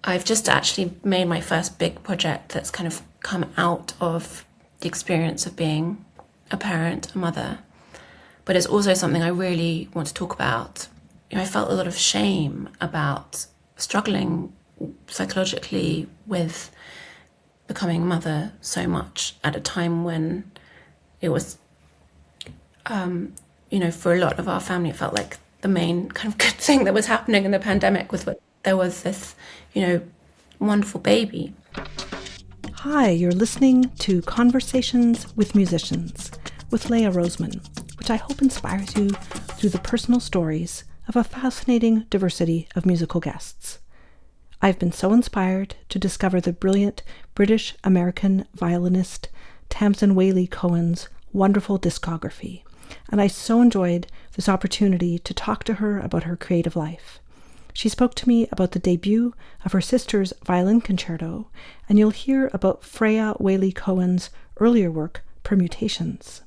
I've just actually made my first big project that's kind of come out of the experience of being a parent, a mother. But it's also something I really want to talk about. I felt a lot of shame about struggling psychologically with becoming a mother so much at a time when it was, for a lot of our family, it felt like the main kind of good thing that was happening in the pandemic was that there was this, wonderful baby. Hi, you're listening to Conversations with Musicians with Leah Roseman, which I hope inspires you through the personal stories of a fascinating diversity of musical guests. I've been so inspired to discover the brilliant British-American violinist Tamsin Waley-Cohen's wonderful discography, and I so enjoyed this opportunity to talk to her about her creative life. She spoke to me about the debut of her sister's violin concerto, and you'll hear about Freya Waley-Cohen's earlier work, Permutations.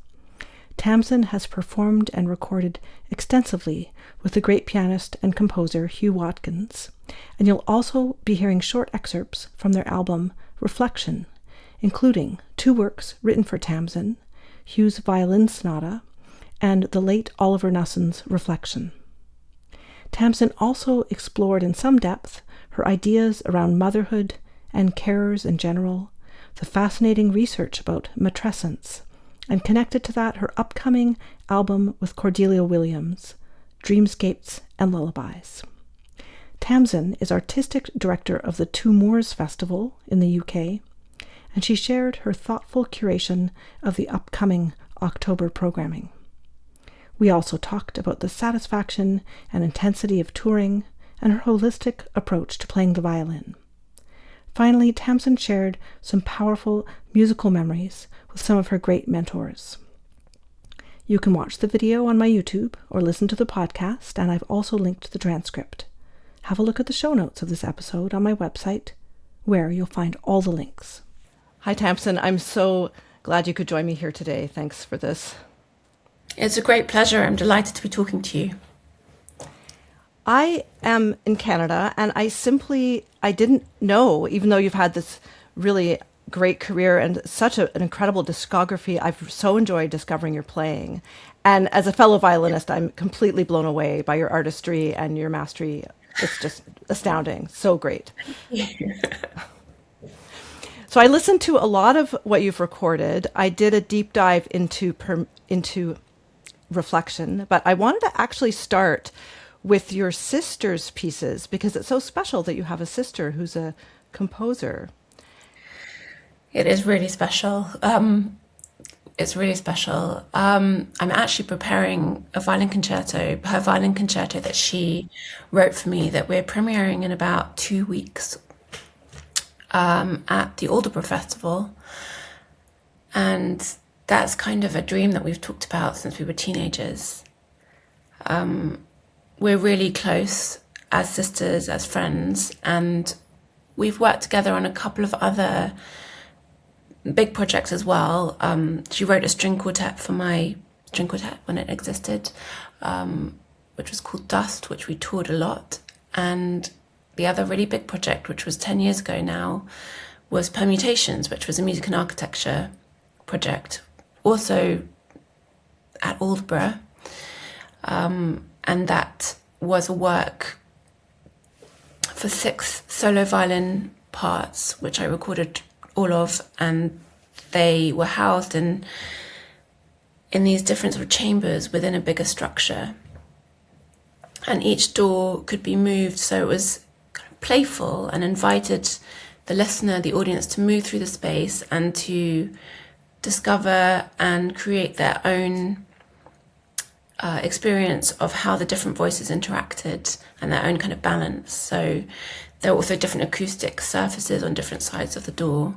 Tamsin has performed and recorded extensively with the great pianist and composer Huw Watkins, and you'll also be hearing short excerpts from their album Reflection, including 2 works written for Tamsin, Huw's Violin Sonata, and the late Oliver Knussen's Reflection. Tamsin also explored in some depth her ideas around motherhood and carers in general, the fascinating research about matrescence, and connected to that her upcoming album with Cordelia Williams, Dreamscapes and Lullabies. Tamsin is artistic director of the Tüür Festival in the UK, and she shared her thoughtful curation of the upcoming October programming. We also talked about the satisfaction and intensity of touring and her holistic approach to playing the violin. Finally, Tamsin shared some powerful musical memories with some of her great mentors. You can watch the video on my YouTube or listen to the podcast, and I've also linked the transcript. Have a look at the show notes of this episode on my website, where you'll find all the links. Hi, Tamsin. I'm so glad you could join me here today. Thanks for this. It's a great pleasure. I'm delighted to be talking to you. I am in Canada, and I didn't know, even though you've had this really great career and such an incredible discography, I've so enjoyed discovering your playing. And as a fellow violinist, I'm completely blown away by your artistry and your mastery. It's just astounding. So great. So I listened to a lot of what you've recorded. I did a deep dive into Reflection, but I wanted to actually start with your sister's pieces because it's so special that you have a sister who's a composer. It is really special. It's really special. I'm actually preparing her violin concerto that she wrote for me that we're premiering in about 2 weeks at the Aldeburgh Festival. And that's kind of a dream that we've talked about since we were teenagers. We're really close as sisters, as friends, and we've worked together on a couple of other big projects as well. She wrote a string quartet for my string quartet when it existed, which was called Dust, which we toured a lot. And the other really big project, which was 10 years ago now, was Permutations, which was a music and architecture project, also at Aldeburgh. And that was a work for 6 solo violin parts, which I recorded all of, and they were housed in these different sort of chambers within a bigger structure. And each door could be moved, so it was kind of playful and invited the listener, the audience, to move through the space and to discover and create their own experience of how the different voices interacted and their own kind of balance. So there were also different acoustic surfaces on different sides of the door.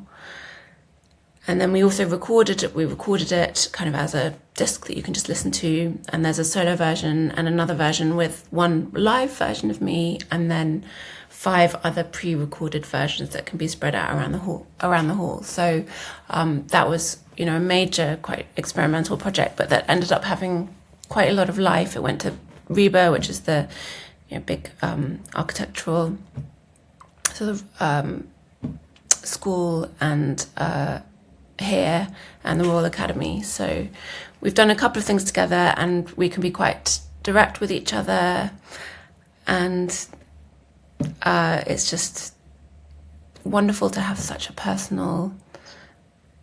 And then we also recorded it kind of as a disc that you can just listen to. And there's a solo version and another version with one live version of me, and then 5 other pre-recorded versions that can be spread out around the hall. So that was, a major, quite experimental project, but that ended up having quite a lot of life. It went to RIBA, which is the big architectural sort to school and here and the Royal Academy. So we've done a couple of things together, and we can be quite direct with each other, and it's just wonderful to have such a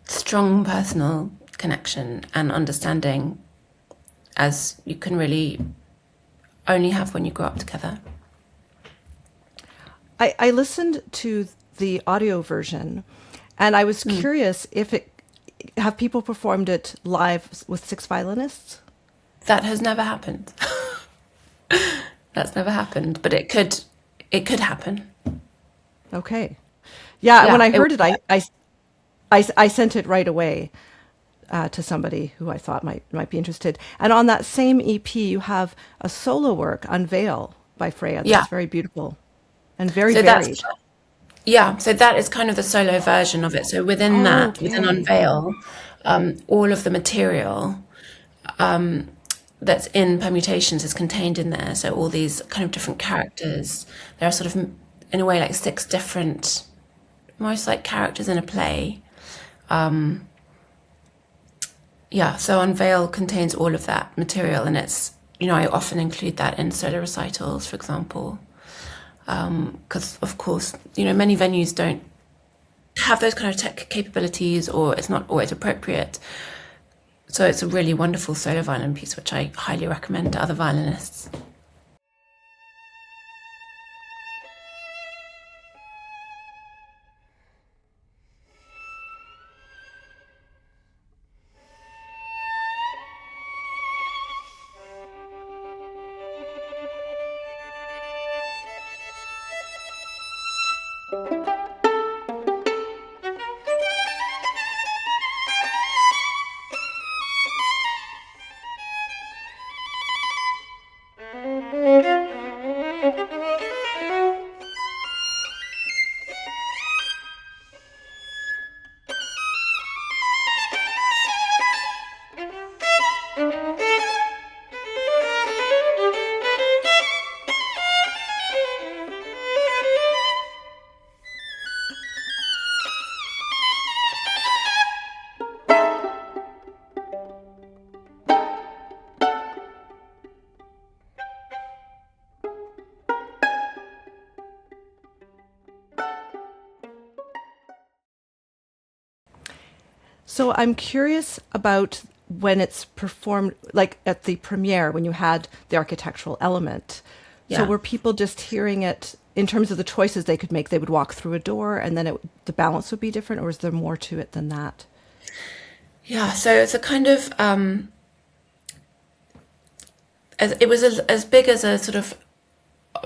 strong personal connection and understanding, as you can really only have when you grow up together. I listened to the audio version, and I was curious have people performed it live with 6 violinists? That has never happened. That's never happened, but it could happen. Okay. Yeah, when I heard it, I sent it right away to somebody who I thought might be interested. And on that same EP, you have a solo work, Unveil, by Freya. That's very beautiful and very varied. So that is kind of the solo version of it. So within within Unveil, all of the material that's in Permutations is contained in there. So all these kind of different characters. There are sort of, in a way, like 6 different, most like characters in a play. So Unveil contains all of that material, and it's, I often include that in solo recitals, for example. Because, of course, many venues don't have those kind of tech capabilities, or it's not always appropriate. So it's a really wonderful solo violin piece, which I highly recommend to other violinists. So I'm curious about when it's performed, like at the premiere, when you had the architectural element. So were people just hearing it in terms of the choices they could make? They would walk through a door and then the balance would be different, or is there more to it than that? Yeah, so it's a kind of, it was as big as a sort of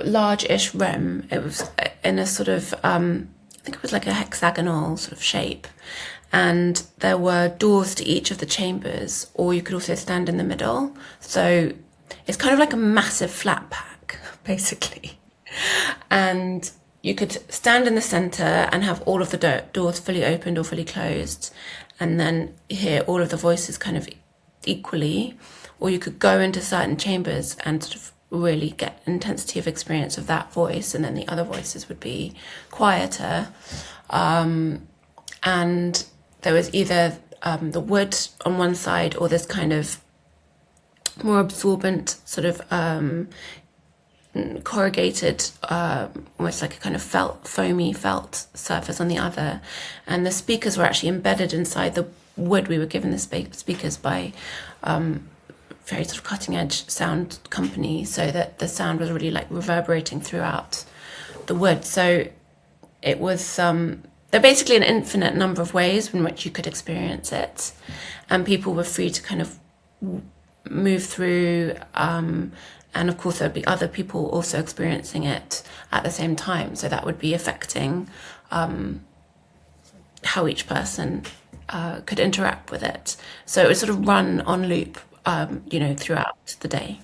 large-ish room. It was in a sort of, I think it was like a hexagonal sort of shape. And there were doors to each of the chambers, or you could also stand in the middle. So it's kind of like a massive flat pack, basically. And you could stand in the center and have all of the doors fully opened or fully closed, and then hear all of the voices kind of equally. Or you could go into certain chambers and sort of really get intensity of experience of that voice, and then the other voices would be quieter. And there was either the wood on one side, or this kind of more absorbent sort of corrugated, almost like a kind of foamy felt surface on the other. And the speakers were actually embedded inside the wood. We were given the speakers by very sort of cutting edge sound company, so that the sound was really like reverberating throughout the wood. So it was, there are basically an infinite number of ways in which you could experience it, and people were free to kind of move through, and of course there would be other people also experiencing it at the same time, so that would be affecting how each person could interact with it. So it would sort of run on loop, throughout the day.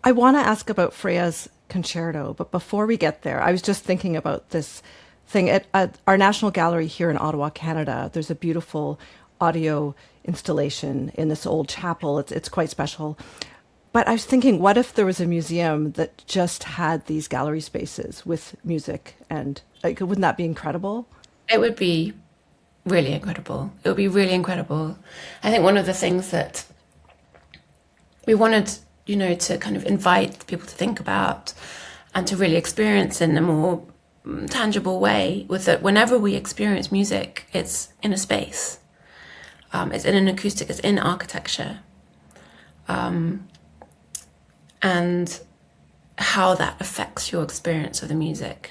I want to ask about Freya's concerto, but before we get there, I was just thinking about this thing at our National Gallery here in Ottawa, Canada. There's a beautiful audio installation in this old chapel. It's quite special. But I was thinking, what if there was a museum that just had these gallery spaces with music, and like, wouldn't that be incredible? It would be really incredible. It would be really incredible. I think one of the things that we wanted, to kind of invite people to think about and to really experience in a more tangible way was that whenever we experience music, it's in a space. It's in an acoustic, it's in architecture. And how that affects your experience of the music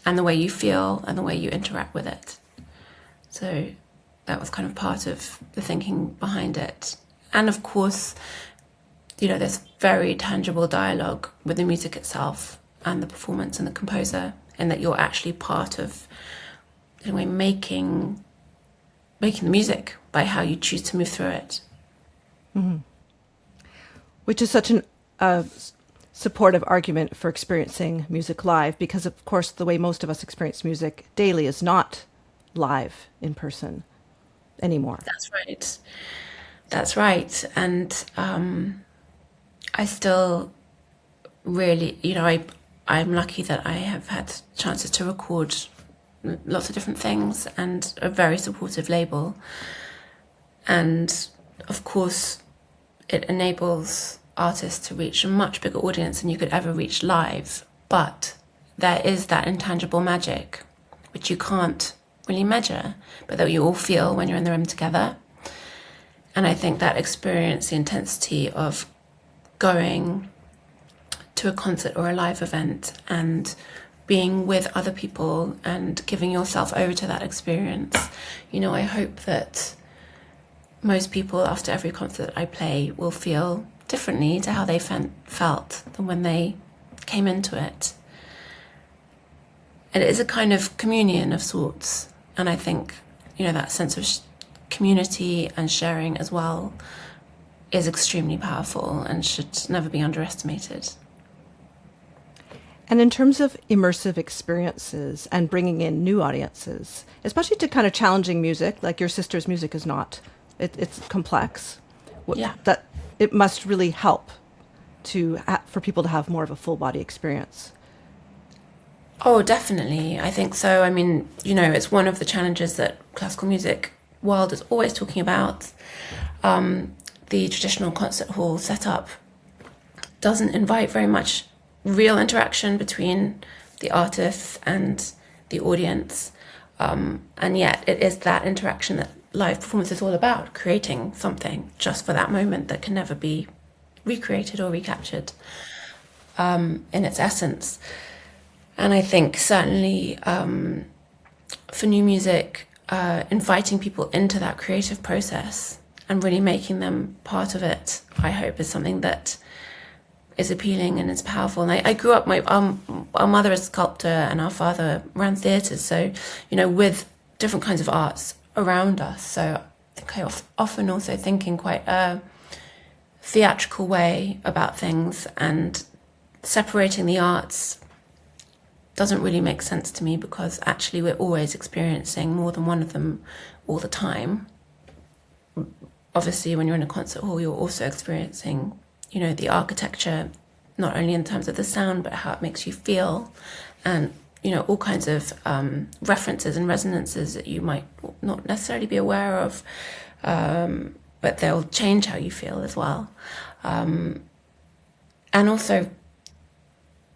and the way you feel and the way you interact with it. So that was kind of part of the thinking behind it. And of course, there's very tangible dialogue with the music itself and the performance and the composer, and that you're actually part of, in a way, making the music by how you choose to move through it. Mm-hmm. Which is such a supportive argument for experiencing music live, because of course the way most of us experience music daily is not live in person anymore. That's right. And I still really, I'm lucky that I have had chances to record lots of different things and a very supportive label. And of course, it enables artists to reach a much bigger audience than you could ever reach live. But there is that intangible magic, which you can't really measure, but that you all feel when you're in the room together. And I think that experience, the intensity of going to a concert or a live event and being with other people and giving yourself over to that experience, I hope that most people after every concert I play will feel differently to how they felt than when they came into it. And it is a kind of communion of sorts. And I think, that sense of community and sharing as well is extremely powerful and should never be underestimated. And in terms of immersive experiences and bringing in new audiences, especially to kind of challenging music, like your sister's music is not, it's complex. Yeah. That it must really help for people to have more of a full body experience. Oh, definitely. I think so. I mean, it's one of the challenges that classical music world is always talking about. The traditional concert hall setup doesn't invite very much real interaction between the artists and the audience. And yet it is that interaction that live performance is all about, creating something just for that moment that can never be recreated or recaptured in its essence. And I think certainly for new music, inviting people into that creative process and really making them part of it, I hope, is something that is appealing and is powerful. And I grew up, our mother is a sculptor and our father ran theatres, so, with different kinds of arts around us. So I think I often also think in quite a theatrical way about things, and separating the arts doesn't really make sense to me, because actually we're always experiencing more than one of them all the time. Obviously, when you're in a concert hall, you're also experiencing, the architecture, not only in terms of the sound, but how it makes you feel, and, all kinds of references and resonances that you might not necessarily be aware of, but they'll change how you feel as well. And also,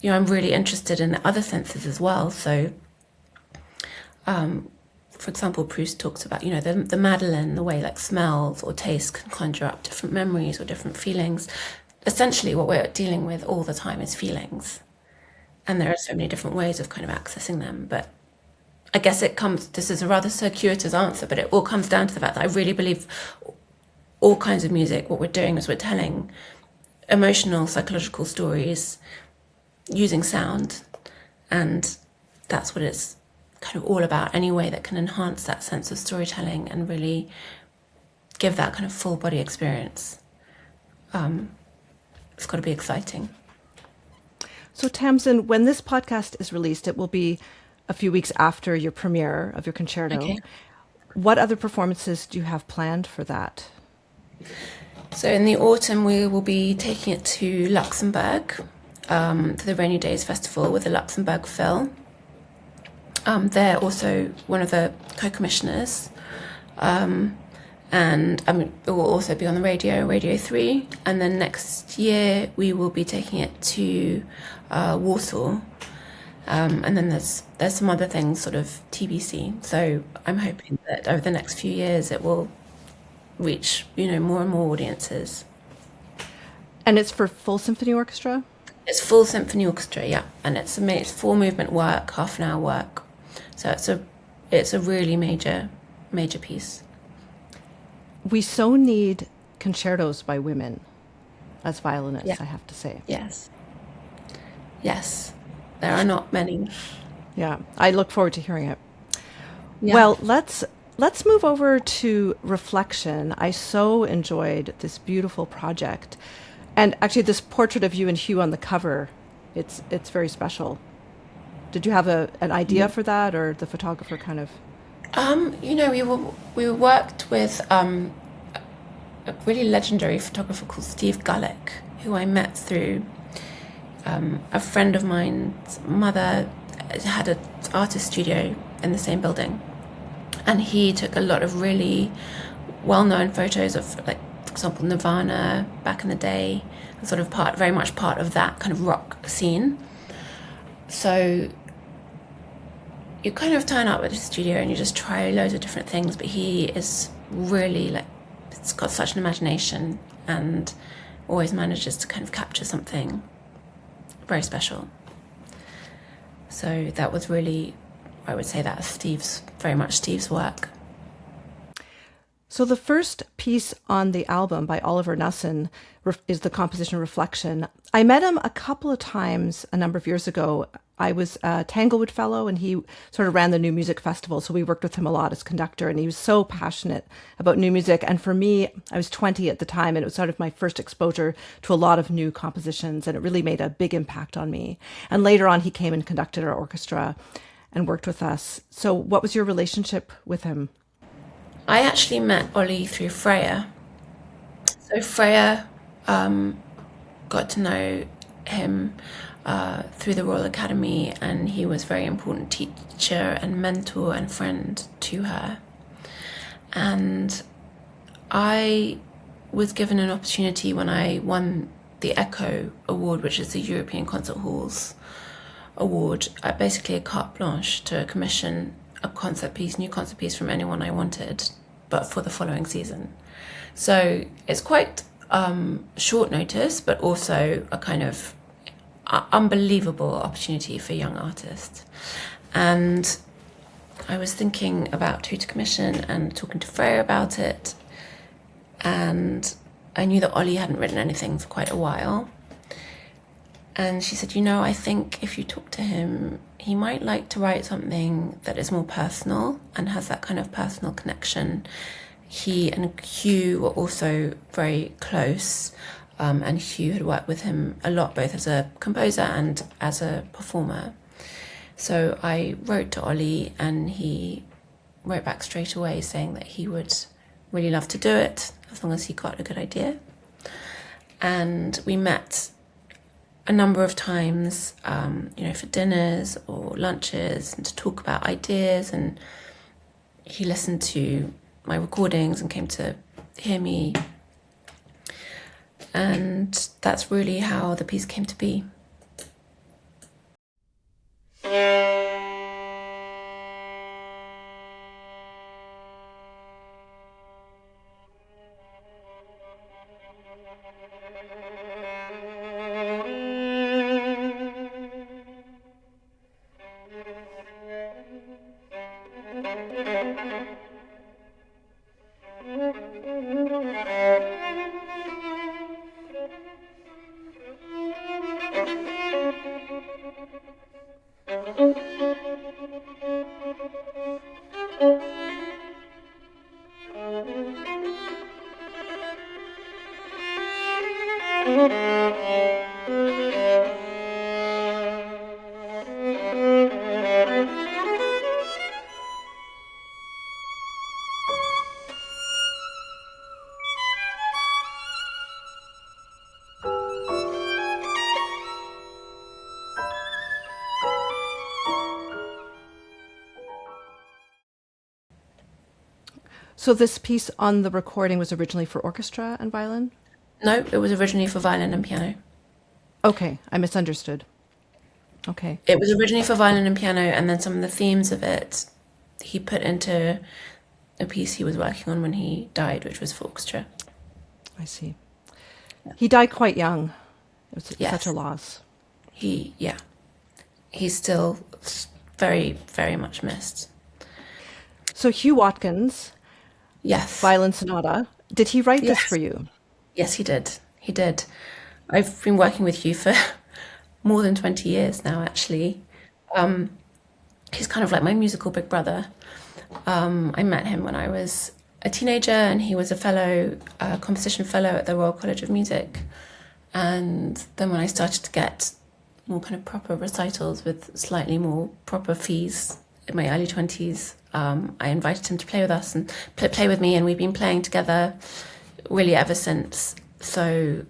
I'm really interested in the other senses as well. So, for example, Proust talks about, the Madeleine, the way like smells or taste can conjure up different memories or different feelings. Essentially, what we're dealing with all the time is feelings. And there are so many different ways of kind of accessing them. But I guess this is a rather circuitous answer, but it all comes down to the fact that I really believe all kinds of music, what we're doing is we're telling emotional, psychological stories using sound, and that's what it's kind of all about. Any way that can enhance that sense of storytelling and really give that kind of full body experience it's got to be exciting. So Tamsin, when this podcast is released, it will be a few weeks after your premiere of your concerto. Okay. What other performances do you have planned for that? So in the autumn, we will be taking it to Luxembourg, to the Rainy Days Festival with the Luxembourg Phil. They're also one of the co-commissioners. And it will also be on the Radio 3. And then next year, we will be taking it to Warsaw. And then there's some other things, sort of TBC. So I'm hoping that over the next few years, it will reach, more and more audiences. And it's for full symphony orchestra? It's full symphony orchestra, yeah. And it's 4-movement work, half-an-hour work. So it's a really major piece. We so need concertos by women as violinists, Yeah. I have to say. Yes. There are not many. Yeah, I look forward to hearing it. Yeah. Well, let's move over to reflection. I so enjoyed this beautiful project. And actually this portrait of you and Huw on the cover, it's very special. Did you have an idea for that, or the photographer kind of? We worked with a really legendary photographer called Steve Gullick, who I met through a friend of mine's mother had an artist studio in the same building, and he took a lot of really well-known photos of, like, for example, Nirvana back in the day, and sort of very much part of that kind of rock scene. So you kind of turn up at his studio and you just try loads of different things, but he is really, it's got such an imagination and always manages to kind of capture something very special. So that was really, I would say that's very much Steve's work. So the first piece on the album by Oliver Knussen is the composition Reflection. I met him a couple of times a number of years ago. I was a Tanglewood Fellow, and he sort of ran the New Music Festival, so we worked with him a lot as conductor, and he was so passionate about new music. And for me, I was 20 at the time, and it was sort of my first exposure to a lot of new compositions, and it really made a big impact on me. And later on, he came and conducted our orchestra and worked with us. So what was your relationship with him? I actually met Ollie through Freya. So Freya got to know him through the Royal Academy, and he was a very important teacher and mentor and friend to her. And I was given an opportunity when I won the ECHO Award, which is the European Concert Halls Award, basically a carte blanche to commission a new concert piece from anyone I wanted, but for the following season. So it's quite short notice, but also a kind of unbelievable opportunity for young artists. And I was thinking about who to commission and talking to Freya about it. And I knew that Ollie hadn't written anything for quite a while. And she said, I think if you talk to him, he might like to write something that is more personal and has that kind of personal connection. He and Huw were also very close, and Huw had worked with him a lot, both as a composer and as a performer. So I wrote to Ollie, and he wrote back straight away saying that he would really love to do it as long as he got a good idea. And we met a number of times, for dinners or lunches, and to talk about ideas. And he listened to my recordings and came to hear me. And that's really how the piece came to be. So this piece on the recording was originally for orchestra and violin? No, it was originally for violin and piano. Okay, I misunderstood. Okay, It was originally for violin and piano, and then some of the themes of it he put into a piece he was working on when he died, which was for orchestra. I see. He died quite young. It was Yes. such a loss. He's still very, very much missed. So Huw Watkins, Yes. Violin Sonata, did he write this Yes. for you? Yes, he did. He did. I've been working with Hugh for more than 20 years now, actually. He's kind of like my musical big brother. I met him when I was a teenager, and he was a fellow, composition fellow at the Royal College of Music. And then when I started to get more kind of proper recitals with slightly more proper fees in my early 20s, I invited him to play with us and play with me, and we've been playing together really ever since. So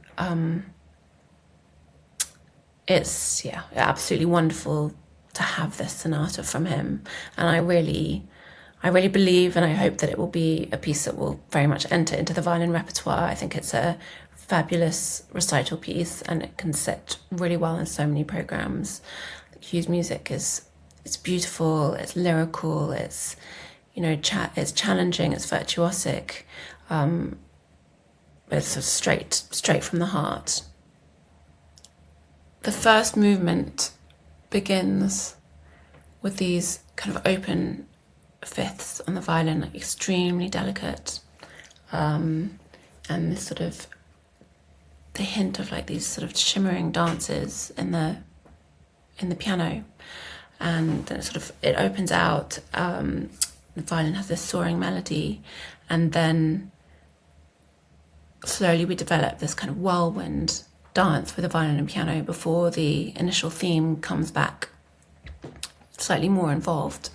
it's absolutely wonderful to have this sonata from him, and I really believe and I hope that it will be a piece that will very much enter into the violin repertoire. I think it's a fabulous recital piece, and it can sit really well in so many programs. Hugh's music it's beautiful, it's lyrical, it's it's challenging, it's virtuosic, but it's sort of straight from the heart. The first movement begins with these kind of open fifths on the violin, like extremely delicate, and this sort of the hint of like these sort of shimmering dances in the piano, and then it opens out. The violin has this soaring melody, and then slowly we develop this kind of whirlwind dance with the violin and piano before the initial theme comes back slightly more involved.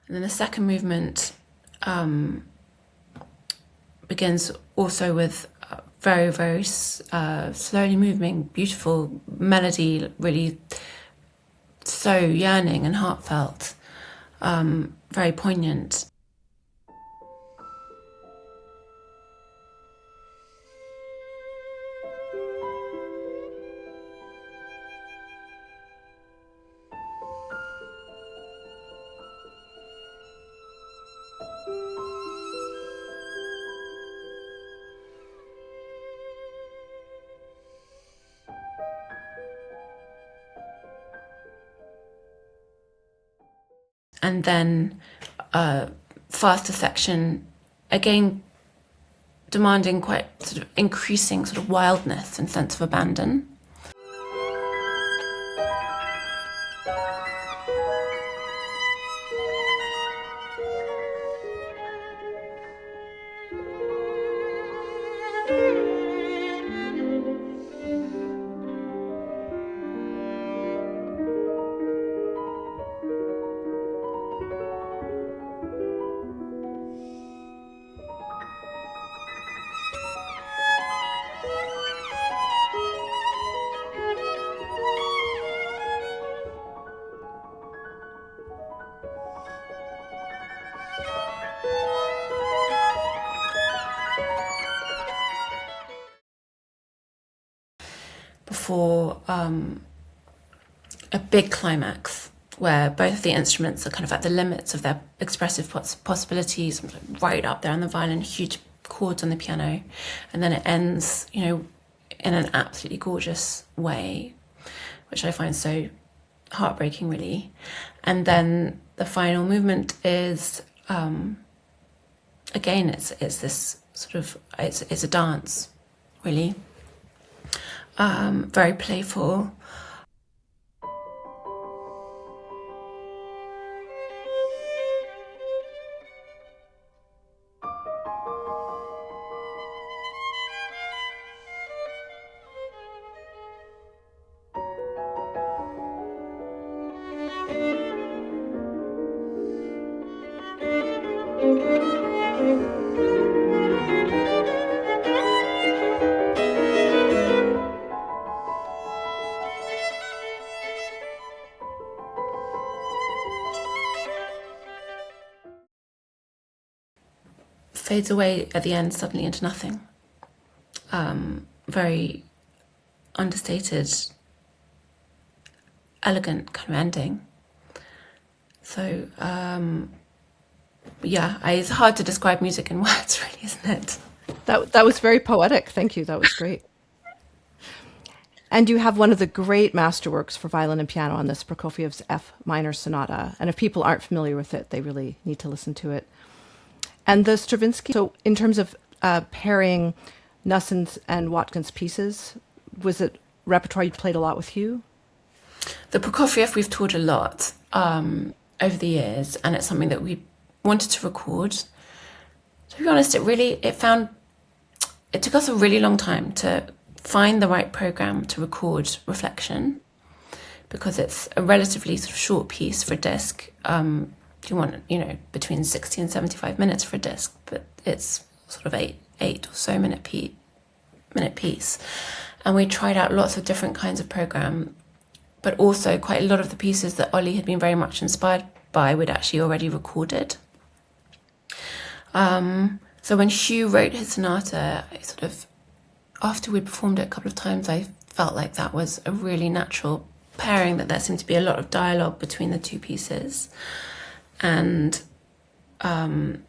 And then the second movement begins also with very, very slowly moving, beautiful melody, really so yearning and heartfelt, very poignant. And then a faster section, again demanding quite sort of increasing sort of wildness and sense of abandon. for a big climax where both of the instruments are kind of at the limits of their expressive possibilities, right up there on the violin, huge chords on the piano, and then it ends, in an absolutely gorgeous way, which I find so heartbreaking, really. And then the final movement is, again, it's this sort of, it's a dance, really, very playful. Fades away at the end suddenly into nothing. Very understated, elegant kind of ending. So, it's hard to describe music in words, really, isn't it? That was very poetic. Thank you. That was great. And you have one of the great masterworks for violin and piano on this, Prokofiev's F minor sonata. And if people aren't familiar with it, they really need to listen to it. And the Stravinsky, so in terms of pairing Knussen's and Watkins' pieces, was it repertoire you played a lot with Huw? The Prokofiev we've toured a lot over the years, and it's something that we wanted to record. To be honest, it took us a really long time to find the right program to record Reflection, because it's a relatively sort of short piece for a disc. You want, between 60 and 75 minutes for a disc, but it's sort of eight or so minute piece. And we tried out lots of different kinds of program, but also quite a lot of the pieces that Ollie had been very much inspired by we'd actually already recorded. So when Huw wrote his sonata, after we performed it a couple of times, I felt like that was a really natural pairing, that there seemed to be a lot of dialogue between the two pieces. And then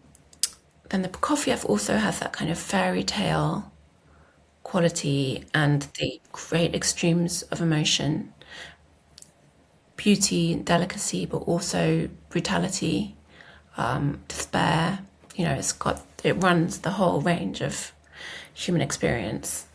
the Prokofiev also has that kind of fairy tale quality and the great extremes of emotion, beauty, delicacy, but also brutality, despair. It runs the whole range of human experience.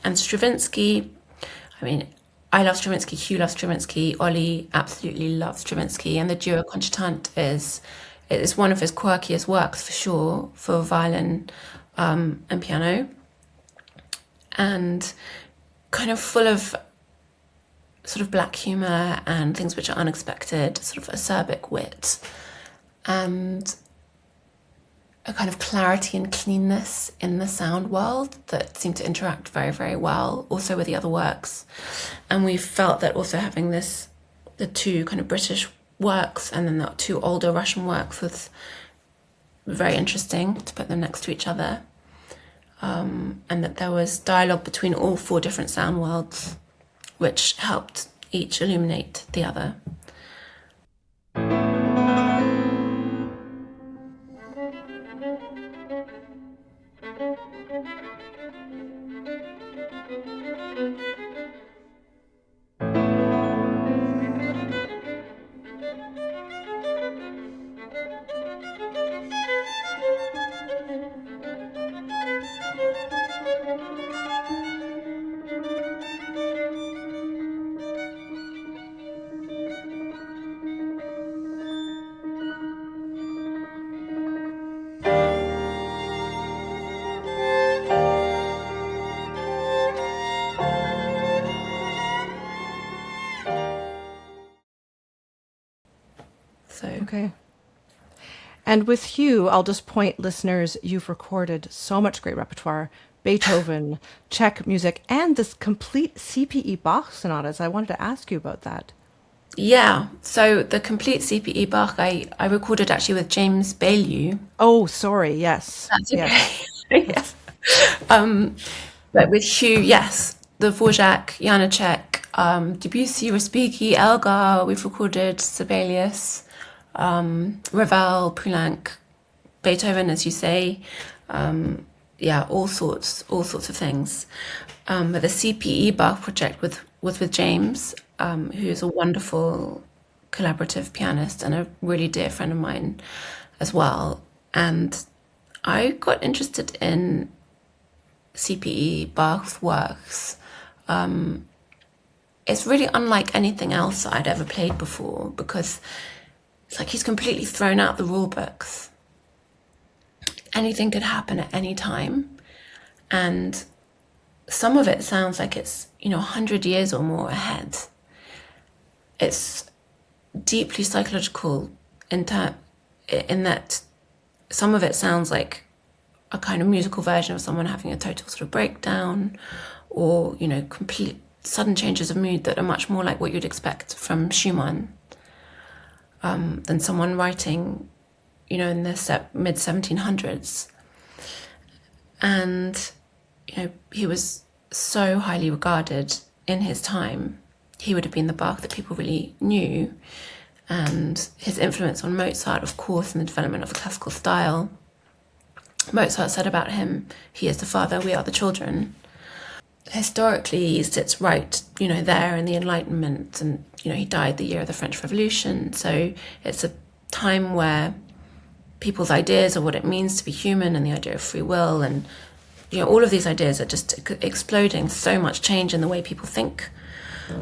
And Stravinsky, I love Stravinsky, Huw loves Stravinsky, Ollie absolutely loves Stravinsky, and the Duo Concertante is one of his quirkiest works for sure, for violin and piano, and kind of full of sort of black humour and things which are unexpected, sort of acerbic wit, and a kind of clarity and cleanness in the sound world that seemed to interact very, very well also with the other works. And we felt that also having the two kind of British works and then the two older Russian works was very interesting to put them next to each other. And that there was dialogue between all four different sound worlds, which helped each illuminate the other. So Okay. And with Huw, I'll just point listeners, you've recorded so much great repertoire, Beethoven, Czech music, and this complete C.P.E. Bach sonatas. I wanted to ask you about that. yeah, so the complete C.P.E. Bach I recorded actually with James Baillieu. Oh, sorry. Yes. That's Yes. okay. Yes. But with Huw, yes, the Dvorak, Janacek, Debussy, Respighi, Elgar, we've recorded Sibelius, Ravel, Poulenc, Beethoven, as you say, yeah, all sorts of things. But the C.P.E. Bach project was with James, who is a wonderful collaborative pianist and a really dear friend of mine as well. And I got interested in C.P.E. Bach's works. It's really unlike anything else I'd ever played before because it's like he's completely thrown out the rule books. Anything could happen at any time. And some of it sounds like it's, 100 years or more ahead. It's deeply psychological in that some of it sounds like a kind of musical version of someone having a total sort of breakdown or, complete sudden changes of mood that are much more like what you'd expect from Schumann than someone writing, in the mid 1700s. And, he was so highly regarded in his time. He would have been the Bach that people really knew. And his influence on Mozart, of course, in the development of the classical style. Mozart said about him, he is the father, we are the children. Historically, he sits right, there in the Enlightenment, and, he died the year of the French Revolution. So it's a time where people's ideas of what it means to be human and the idea of free will and, all of these ideas are just exploding. So much change in the way people think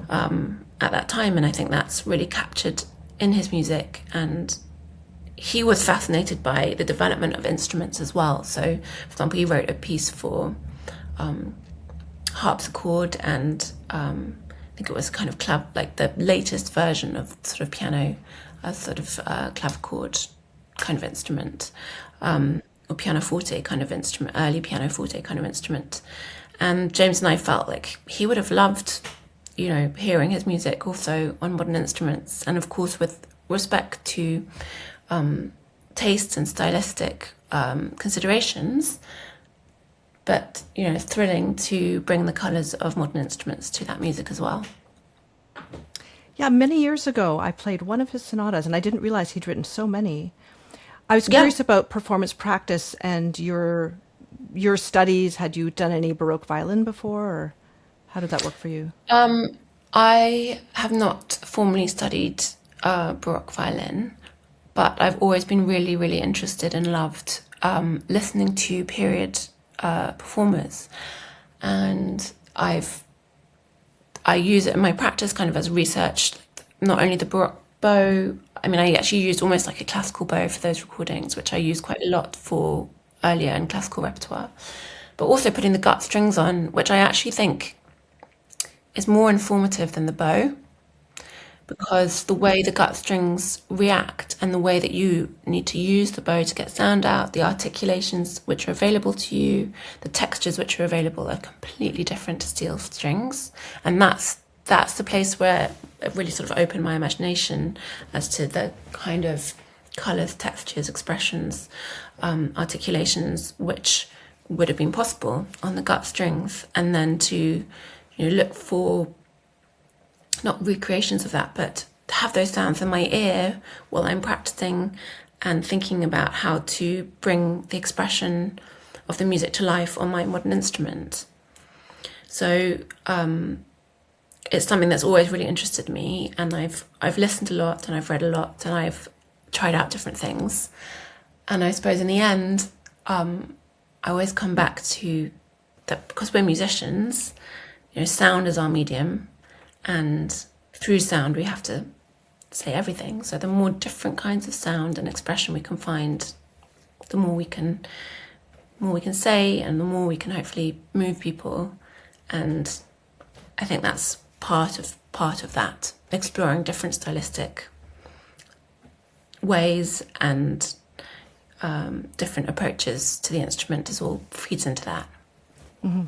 at that time. And I think that's really captured in his music. And he was fascinated by the development of instruments as well. So, for example, he wrote a piece for harpsichord and I think it was kind of like the latest version of sort of piano, a sort of clavichord kind of instrument, or pianoforte kind of instrument, early pianoforte kind of instrument. And James and I felt like he would have loved, hearing his music also on modern instruments. And of course, with respect to tastes and stylistic considerations, but, it's thrilling to bring the colours of modern instruments to that music as well. Yeah, many years ago, I played one of his sonatas, and I didn't realize he'd written so many. I was curious about performance practice and your studies. Had you done any Baroque violin before, or how did that work for you? I have not formally studied Baroque violin, but I've always been really, really interested and loved listening to period performers, and I use it in my practice kind of as research, not only the Baroque bow. I mean, I actually used almost like a classical bow for those recordings, which I use quite a lot for earlier in classical repertoire, but also putting the gut strings on, which I actually think is more informative than the bow, because the way the gut strings react and the way that you need to use the bow to get sound out, the articulations which are available to you, the textures which are available are completely different to steel strings. And that's the place where it really sort of opened my imagination as to the kind of colours, textures, expressions, articulations which would have been possible on the gut strings, and then to look for not recreations of that, but to have those sounds in my ear while I'm practicing and thinking about how to bring the expression of the music to life on my modern instrument. So it's something that's always really interested me, and I've listened a lot and I've read a lot and I've tried out different things. And I suppose in the end, I always come back to that, because we're musicians, sound is our medium, and through sound we have to say everything. So the more different kinds of sound and expression we can find, the more we can say, and the more we can hopefully move people. And I think that's part of that, exploring different stylistic ways and different approaches to the instrument is all feeds into that. Mm-hmm.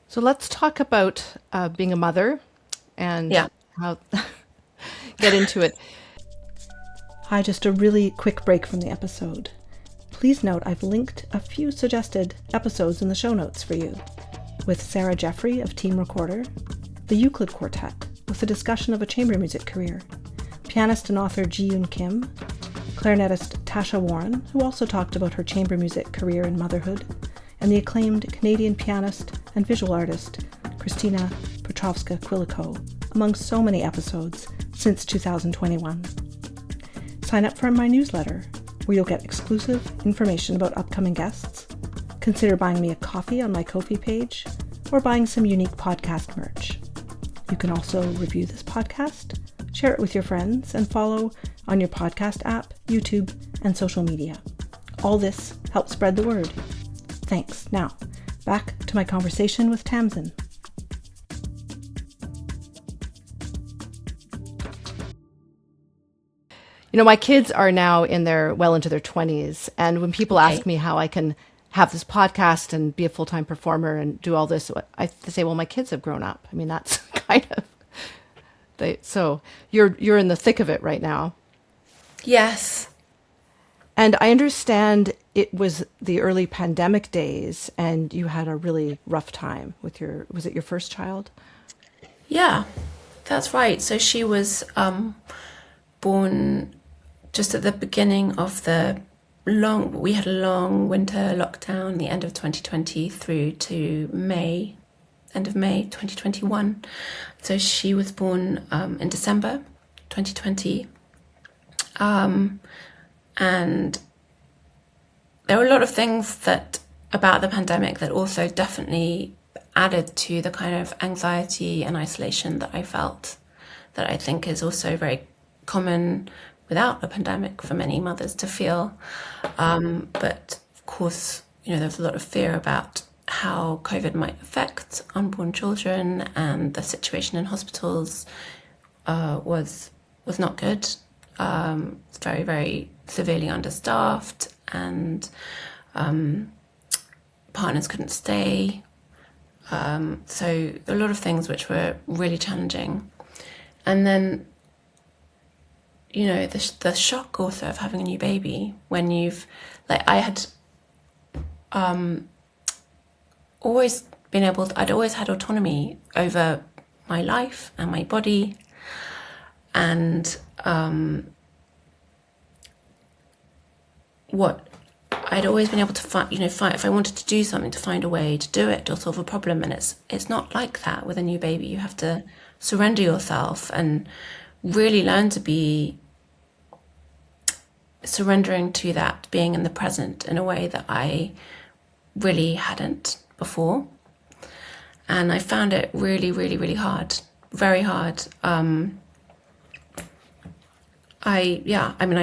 So let's talk about being a mother and how get into it. Hi, just a really quick break from the episode. Please note I've linked a few suggested episodes in the show notes for you, with Sarah Jeffrey of Team Recorder, the Euclid Quartet with a discussion of a chamber music career, pianist and author Ji-Yoon Kim, clarinetist Tasha Warren, who also talked about her chamber music career in Motherhood, and the acclaimed Canadian pianist and visual artist Christina Petrovska-Quilico, among so many episodes since 2021. Sign up for my newsletter, where you'll get exclusive information about upcoming guests. Consider buying me a coffee on my Ko-fi page, or buying some unique podcast merch. You can also review this podcast, share it with your friends, and follow on your podcast app, YouTube, and social media. All this helps spread the word. Thanks. Now, back to my conversation with Tamsin. You know, my kids are now well into their 20s. And when people ask me how I can have this podcast and be a full-time performer and do all this, I say, well, my kids have grown up. I mean, that's kind of, so you're in the thick of it right now. Yes. And I understand it was the early pandemic days and you had a really rough time with was it your first child? Yeah, that's right. So she was born just at the beginning of we had a long winter lockdown, the end of 2020 through to end of May 2021. So she was born in December 2020. And there were a lot of things about the pandemic that also definitely added to the kind of anxiety and isolation that I felt, that I think is also very common without a pandemic for many mothers to feel. But of course, there was a lot of fear about how COVID might affect unborn children, and the situation in hospitals was not good. It's very, very severely understaffed, and partners couldn't stay. So a lot of things which were really challenging. And then, the shock also of having a new baby when I had I'd always had autonomy over my life and my body, and what I'd always been able to find if I wanted to do something, to find a way to do it or solve a problem. And it's not like that with a new baby. You have to surrender yourself and really learn to be surrendering to that, being in the present in a way that I really hadn't before. And I found it really, really, really hard, very hard. I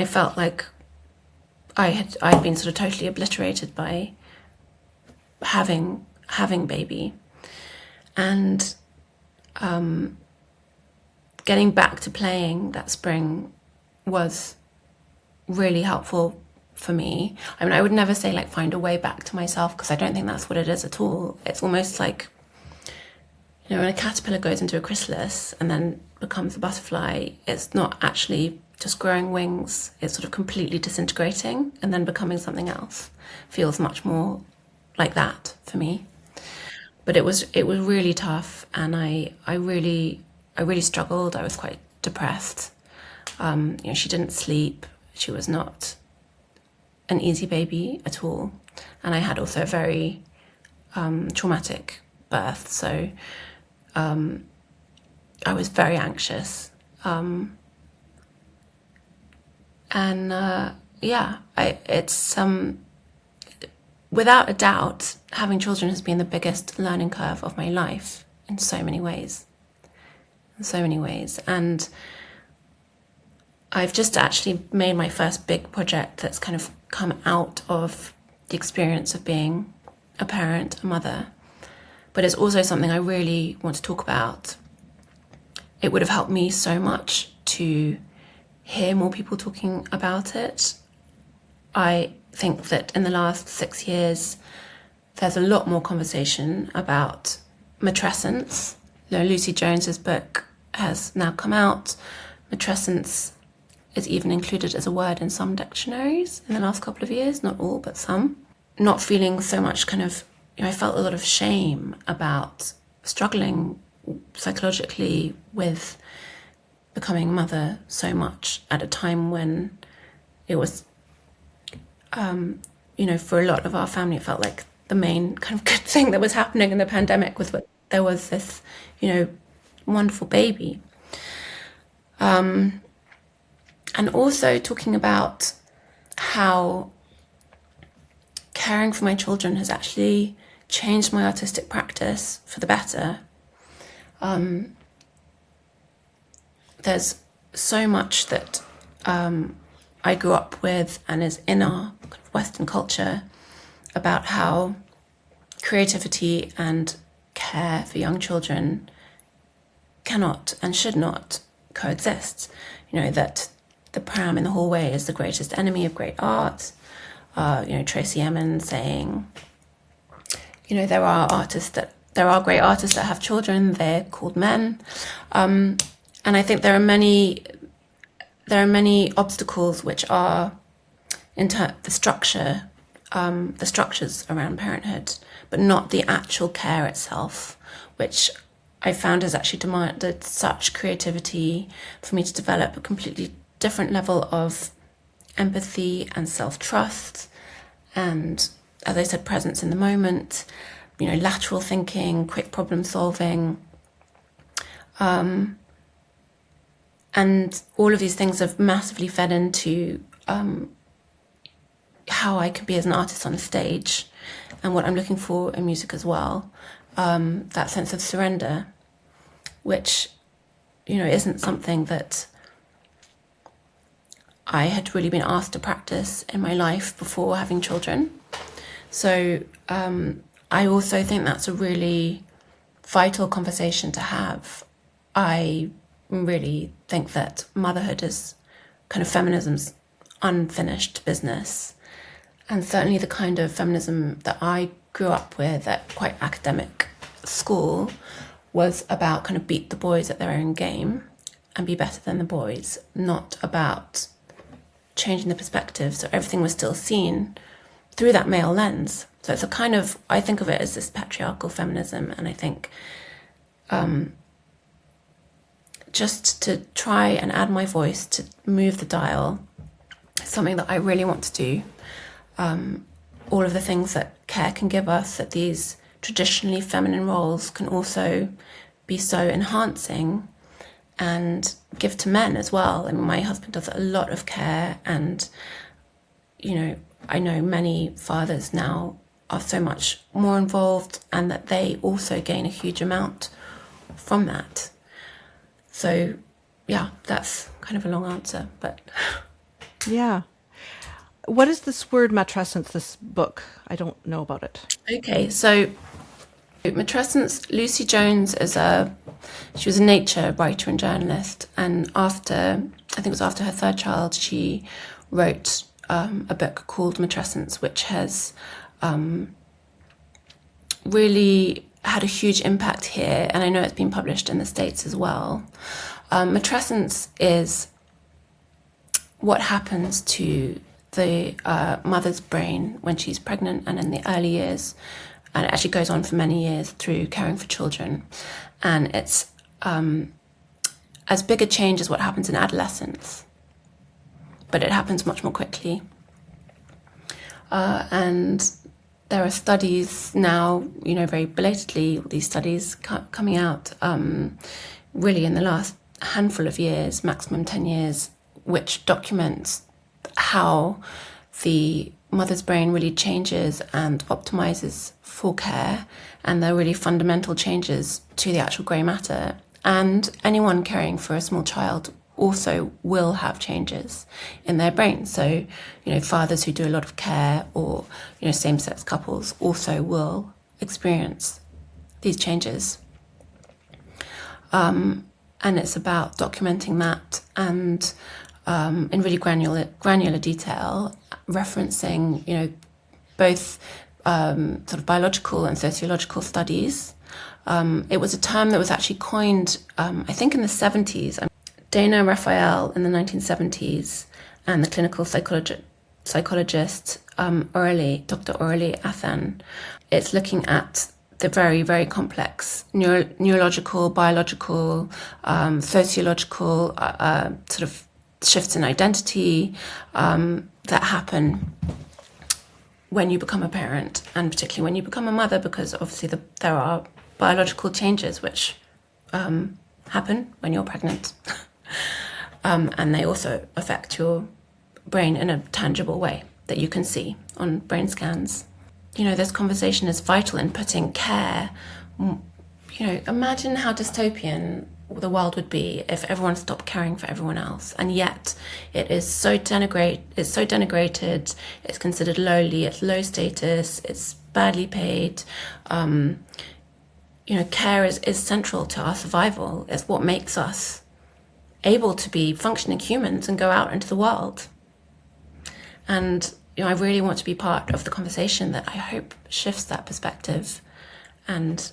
felt like I'd been sort of totally obliterated by having baby, and getting back to playing that spring was really helpful for me. I would never say find a way back to myself, because I don't think that's what it is at all. It's almost like, when a caterpillar goes into a chrysalis and then becomes a butterfly, it's not actually just growing wings, it's sort of completely disintegrating and then becoming something else. Feels much more like that for me. But it was really tough, and I really struggled. I was quite depressed. She didn't sleep. She was not an easy baby at all. And I had also a very traumatic birth, so I was very anxious. It's without a doubt, having children has been the biggest learning curve of my life in so many ways. And I've just actually made my first big project that's kind of come out of the experience of being a parent, a mother. But it's also something I really want to talk about. It would have helped me so much to hear more people talking about it. I think that in the last 6 years, there's a lot more conversation about matrescence. Lucy Jones's book has now come out. Matrescence is even included as a word in some dictionaries in the last couple of years, not all, but some. Not feeling so much I felt a lot of shame about struggling psychologically with becoming a mother so much at a time when it was, for a lot of our family, it felt like the main kind of good thing that was happening in the pandemic was there was this, wonderful baby. And also talking about how caring for my children has actually changed my artistic practice for the better. There's so much that I grew up with and is in our kind of Western culture about how creativity and care for young children cannot and should not coexist. That the pram in the hallway is the greatest enemy of great art. Tracy Emin saying, there are great artists that have children, they're called men. And I think there are many obstacles which are the structures around parenthood, but not the actual care itself, which I found has actually demanded such creativity for me to develop a completely different level of empathy and self-trust and, as I said, presence in the moment, lateral thinking, quick problem solving. And all of these things have massively fed into how I can be as an artist on a stage and what I'm looking for in music as well. That sense of surrender, which, isn't something that I had really been asked to practice in my life before having children. So I also think that's a really vital conversation to have. I really think that motherhood is kind of feminism's unfinished business. And certainly the kind of feminism that I grew up with at quite academic school was about kind of beat the boys at their own game and be better than the boys, not about changing the perspective so everything was still seen through that male lens. So it's I think of it as this patriarchal feminism, and I think just to try and add my voice to move the dial is something that I really want to do. All of the things that care can give us, that these traditionally feminine roles can also be so enhancing and give to men as well. I mean, my husband does a lot of care, and I know many fathers now are so much more involved, and that they also gain a huge amount from that. So yeah, that's kind of a long answer, but yeah. What is this word matrescence, this book? I don't know about it. Okay, so matrescence, Lucy Jones she was a nature writer and journalist, and I think it was after her third child, she wrote a book called Matrescence, which has really had a huge impact here, and I know it's been published in the States as well. Matrescence is what happens to the mother's brain when she's pregnant and in the early years, and it actually goes on for many years through caring for children. And it's as big a change as what happens in adolescence, but it happens much more quickly. And there are studies now, very belatedly, these studies coming out really in the last handful of years, maximum 10 years, which documents how the mother's brain really changes and optimizes for care, and there are really fundamental changes to the actual grey matter. And anyone caring for a small child also will have changes in their brain. So, fathers who do a lot of care, or, same-sex couples also will experience these changes. And it's about documenting that and in really granular detail, referencing, both sort of biological and sociological studies. It was a term that was actually coined, I think, in the 70s. Dana Raphael in the 1970s, and the clinical psychologist Dr. Aurélie Athan. It's looking at the very, very complex neurological, biological, sociological sort of shifts in identity that happen when you become a parent, and particularly when you become a mother, because obviously there are biological changes which happen when you're pregnant. And they also affect your brain in a tangible way that you can see on brain scans. This conversation is vital in putting care. Imagine how dystopian the world would be if everyone stopped caring for everyone else. And yet it is so denigrated, it's considered lowly, it's low status, it's badly paid. Care is central to our survival. It's what makes us able to be functioning humans and go out into the world. And I really want to be part of the conversation that I hope shifts that perspective and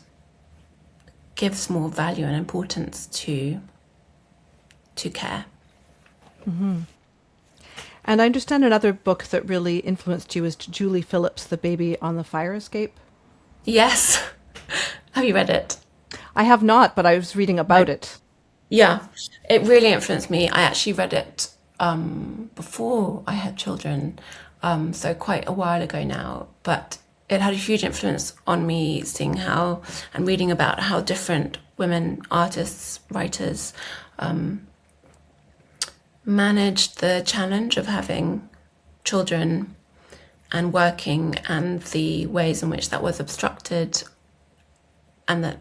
gives more value and importance to care. Mm-hmm. And I understand another book that really influenced you is Julie Phillips' The Baby on the Fire Escape. Yes. Have you read it? I have not, but I was reading about it. Yeah, it really influenced me. I actually read it before I had children, so quite a while ago now, but it had a huge influence on me, seeing how and reading about how different women artists, writers managed the challenge of having children and working, and the ways in which that was obstructed, and that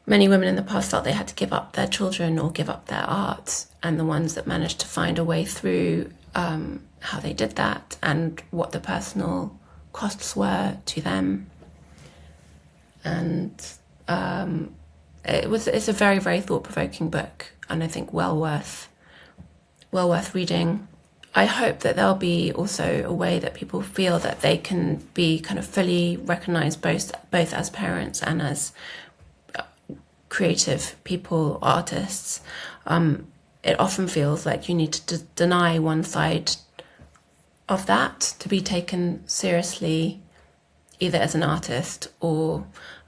many women in the past felt they had to give up their children or give up their art, and the ones that managed to find a way through, how they did that and what the personal costs were to them. And it's a very, very thought-provoking book, and I think well worth reading. I hope that there'll be also a way that people feel that they can be kind of fully recognised both as parents and as creative people, artists. It often feels like you need to deny one side of that to be taken seriously, either as an artist or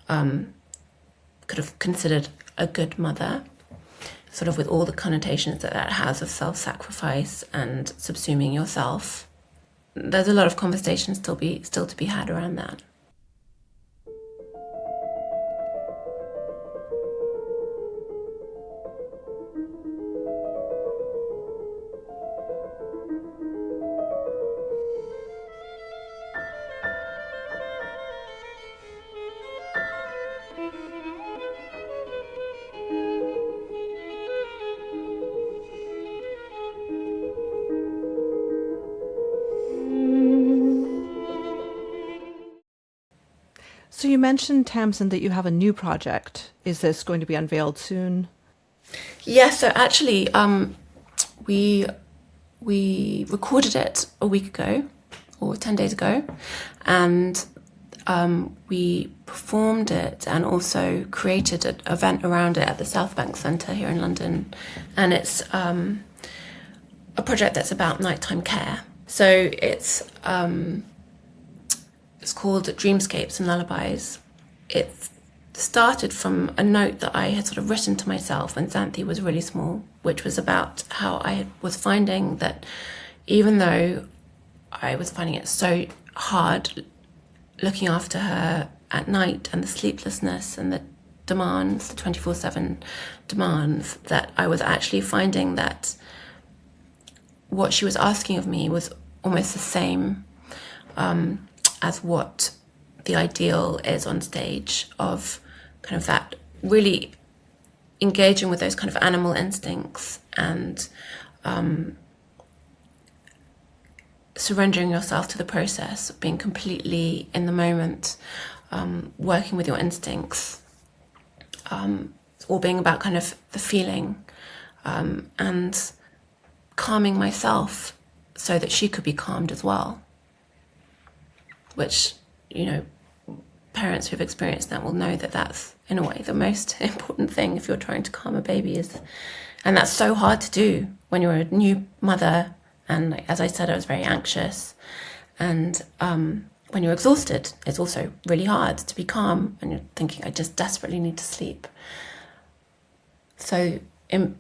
could have considered a good mother, sort of with all the connotations that has of self-sacrifice and subsuming yourself. There's a lot of conversations still to be had around that. So you mentioned, Tamsin, that you have a new project. Is this going to be unveiled soon? Yes, so actually we recorded it a week ago or 10 days ago, and we performed it and also created an event around it at the South Bank Centre here in London. And it's a project that's about nighttime care. So it's called Dreamscapes and Lullabies. It started from a note that I had sort of written to myself when Xanthi was really small, which was about how I was finding that even though I was finding it so hard looking after her at night, and the sleeplessness and the demands, the 24/7 demands, that I was actually finding that what she was asking of me was almost the same as what the ideal is on stage, of kind of that really engaging with those kind of animal instincts and surrendering yourself to the process, being completely in the moment, working with your instincts, all being about kind of the feeling, and calming myself so that she could be calmed as well, which, parents who've experienced that will know that that's, in a way, the most important thing if you're trying to calm a baby and that's so hard to do when you're a new mother. And as I said, I was very anxious. And when you're exhausted, it's also really hard to be calm and you're thinking, I just desperately need to sleep. So the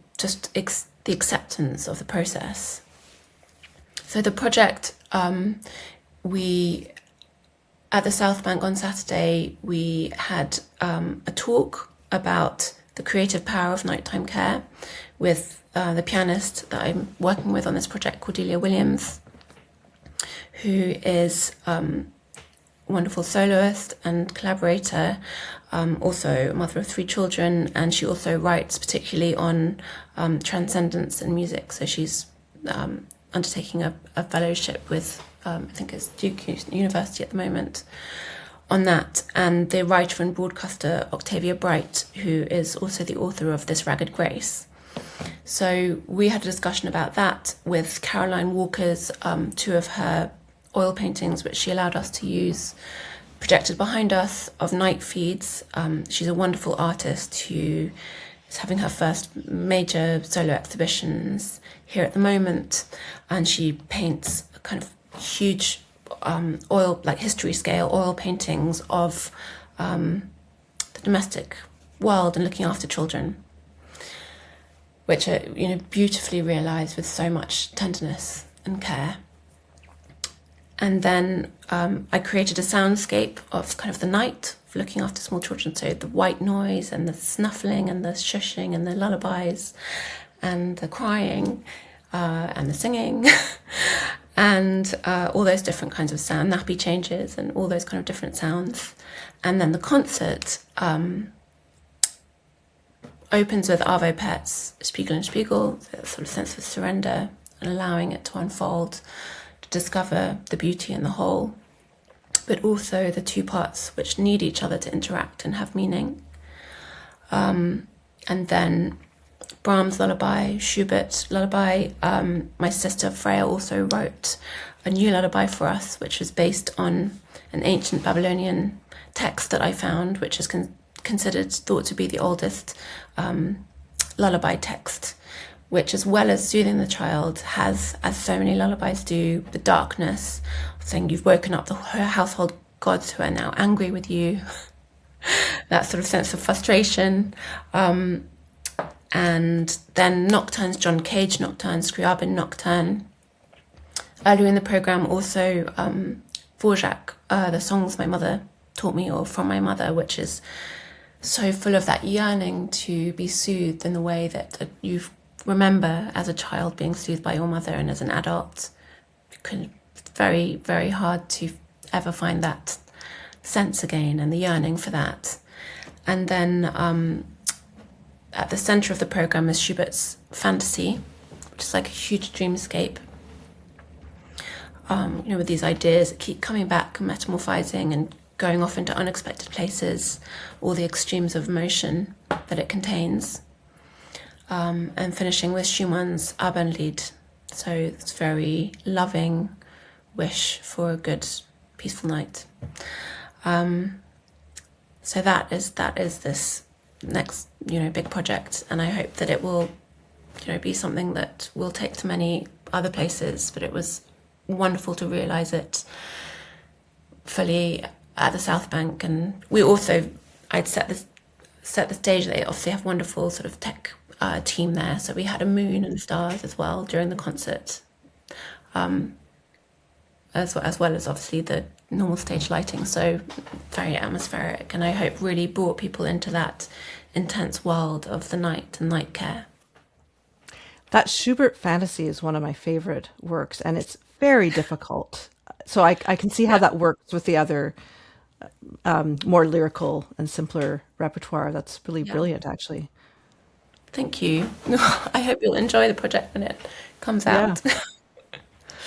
acceptance of the process. So the project, at the South Bank on Saturday, we had a talk about the creative power of nighttime care with the pianist that I'm working with on this project, Cordelia Williams, who is a wonderful soloist and collaborator, also a mother of 3 children, and she also writes particularly on transcendence in music. So she's undertaking a fellowship with, I think it's Duke University at the moment, on that. And the writer and broadcaster Octavia Bright, who is also the author of This Ragged Grace. So we had a discussion about that with Caroline Walker's 2 of her oil paintings, which she allowed us to use, projected behind us, of night feeds. She's a wonderful artist who is having her first major solo exhibitions here at the moment, and she paints a kind of huge oil, like history scale oil paintings of the domestic world and looking after children, which are beautifully realised with so much tenderness and care. And then I created a soundscape of kind of the night, of looking after small children. So the white noise and the snuffling and the shushing and the lullabies and the crying and the singing and all those different kinds of sound, nappy changes and all those kind of different sounds. And then the concert opens with Arvo Pärz's Spiegel and Spiegel, so that sort of sense of surrender and allowing it to unfold, to discover the beauty in the whole, but also the 2 parts which need each other to interact and have meaning. And then Brahms lullaby, Schubert lullaby. My sister Freya also wrote a new lullaby for us, which was based on an ancient Babylonian text that I found, which is thought to be the oldest lullaby text, which, as well as soothing the child, has, as so many lullabies do, the darkness, saying you've woken up the household gods who are now angry with you, that sort of sense of frustration. And then nocturnes, John Cage nocturne, Scriabin nocturne. Earlier in the programme also Dvorak, the songs my mother taught me, or from my mother, which is so full of that yearning to be soothed in the way that you remember as a child being soothed by your mother, and as an adult it's very, very hard to ever find that sense again and the yearning for that. And then at the centre of the programme is Schubert's Fantasy, which is like a huge dreamscape, with these ideas that keep coming back and metamorphizing and going off into unexpected places, all the extremes of emotion that it contains, and finishing with Schumann's Abendlied. So it's very loving wish for a good, peaceful night. So that is this next, big project, and I hope that it will, be something that will take to many other places. But it was wonderful to realise it fully at the South Bank, and I'd set the stage. They obviously have wonderful sort of tech team there, so we had a moon and stars as well during the concert, as well as obviously the normal stage lighting. So very atmospheric, and I hope really brought people into that intense world of the night and night care. That Schubert Fantasy is one of my favorite works, and it's very difficult. So I can see how that works with the other more lyrical and simpler repertoire. That's really brilliant, actually. Thank you. I hope you'll enjoy the project when it comes out.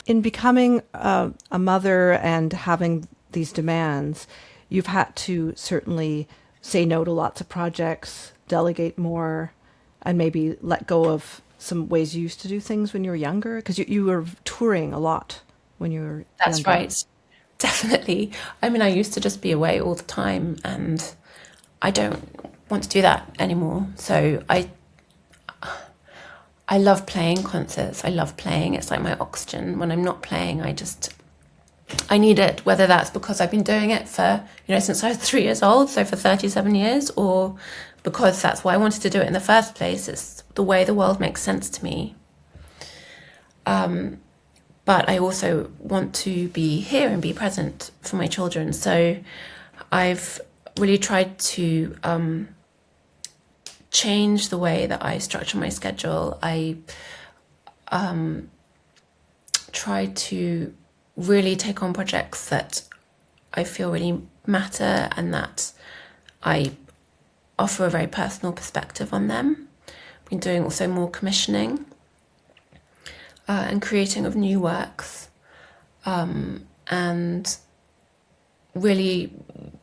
In becoming a mother and having these demands, you've had to certainly say no to lots of projects, delegate more, and maybe let go of some ways you used to do things when you were younger? Because you were touring a lot when you were That's younger. right. Definitely. I mean, I used to just be away all the time, and I don't want to do that anymore. So I love playing concerts. I love playing. It's like my oxygen. When I'm not playing, I need it, whether that's because I've been doing it for, since I was 3 years old, so for 37 years, or because that's why I wanted to do it in the first place. It's the way the world makes sense to me. But I also want to be here and be present for my children. So I've really tried to change the way that I structure my schedule. I try to really take on projects that I feel really matter and that I offer a very personal perspective on them. I've been doing also more commissioning and creating of new works, and really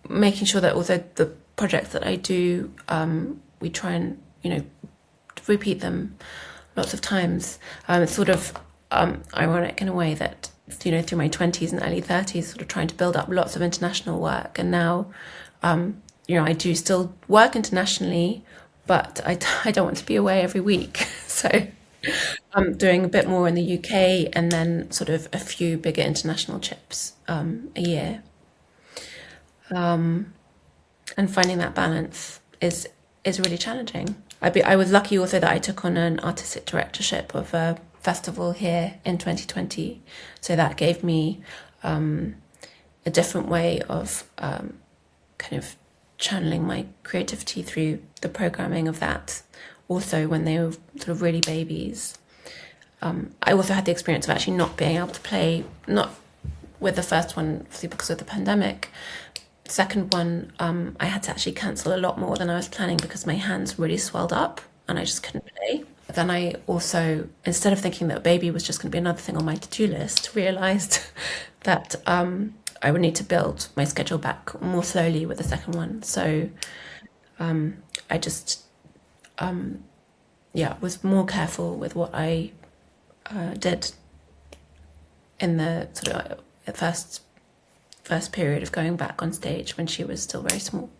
making sure that also the projects that I do, we try and, repeat them lots of times. It's sort of ironic in a way that, through my 20s and early 30s, sort of trying to build up lots of international work. And now, I do still work internationally, but I don't want to be away every week. So I'm doing a bit more in the UK and then sort of a few bigger international trips a year. And finding that balance is really challenging. I was lucky also that I took on an artistic directorship of a festival here in 2020. So that gave me a different way of kind of channeling my creativity through the programming of that. Also, when they were sort of really babies. I also had the experience of actually not being able to play, not with the first one, obviously because of the pandemic. Second one, I had to actually cancel a lot more than I was planning because my hands really swelled up and I just couldn't play. But then I also, instead of thinking that baby was just going to be another thing on my to-do list, realised that I would need to build my schedule back more slowly with the second one. So I just, was more careful with what I did in the sort of first period of going back on stage when she was still very small.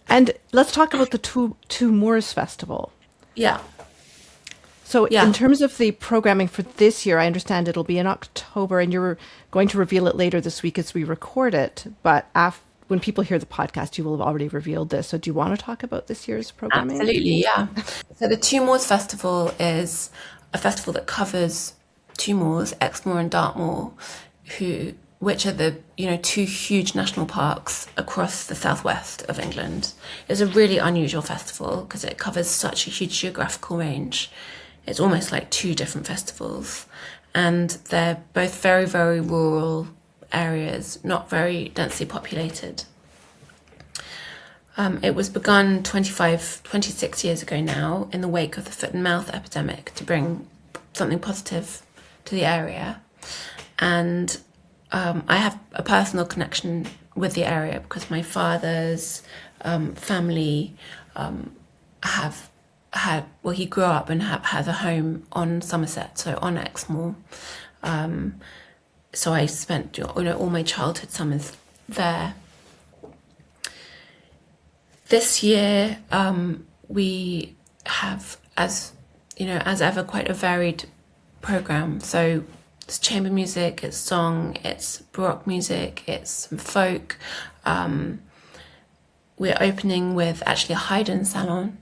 And let's talk about the Two Moors Festival. Yeah. So in terms of the programming for this year, I understand it'll be in October, and you're going to reveal it later this week as we record it. But when people hear the podcast, you will have already revealed this. So do you want to talk about this year's programming? Absolutely, yeah. So the Two Moors Festival is a festival that covers two moors, Exmoor and Dartmoor, which are the two huge national parks across the southwest of England. It's a really unusual festival because it covers such a huge geographical range. It's almost like two different festivals, and they're both very, very rural areas, not very densely populated. It was begun 26 years ago now in the wake of the foot and mouth epidemic to bring something positive to the area. And I have a personal connection with the area because my father's family he grew up and has a home on Somerset, so on Exmoor. So I spent all my childhood summers there. This year we have, as ever, quite a varied program. So it's chamber music, it's song, it's Baroque music, it's folk. We're opening with actually a Haydn salon.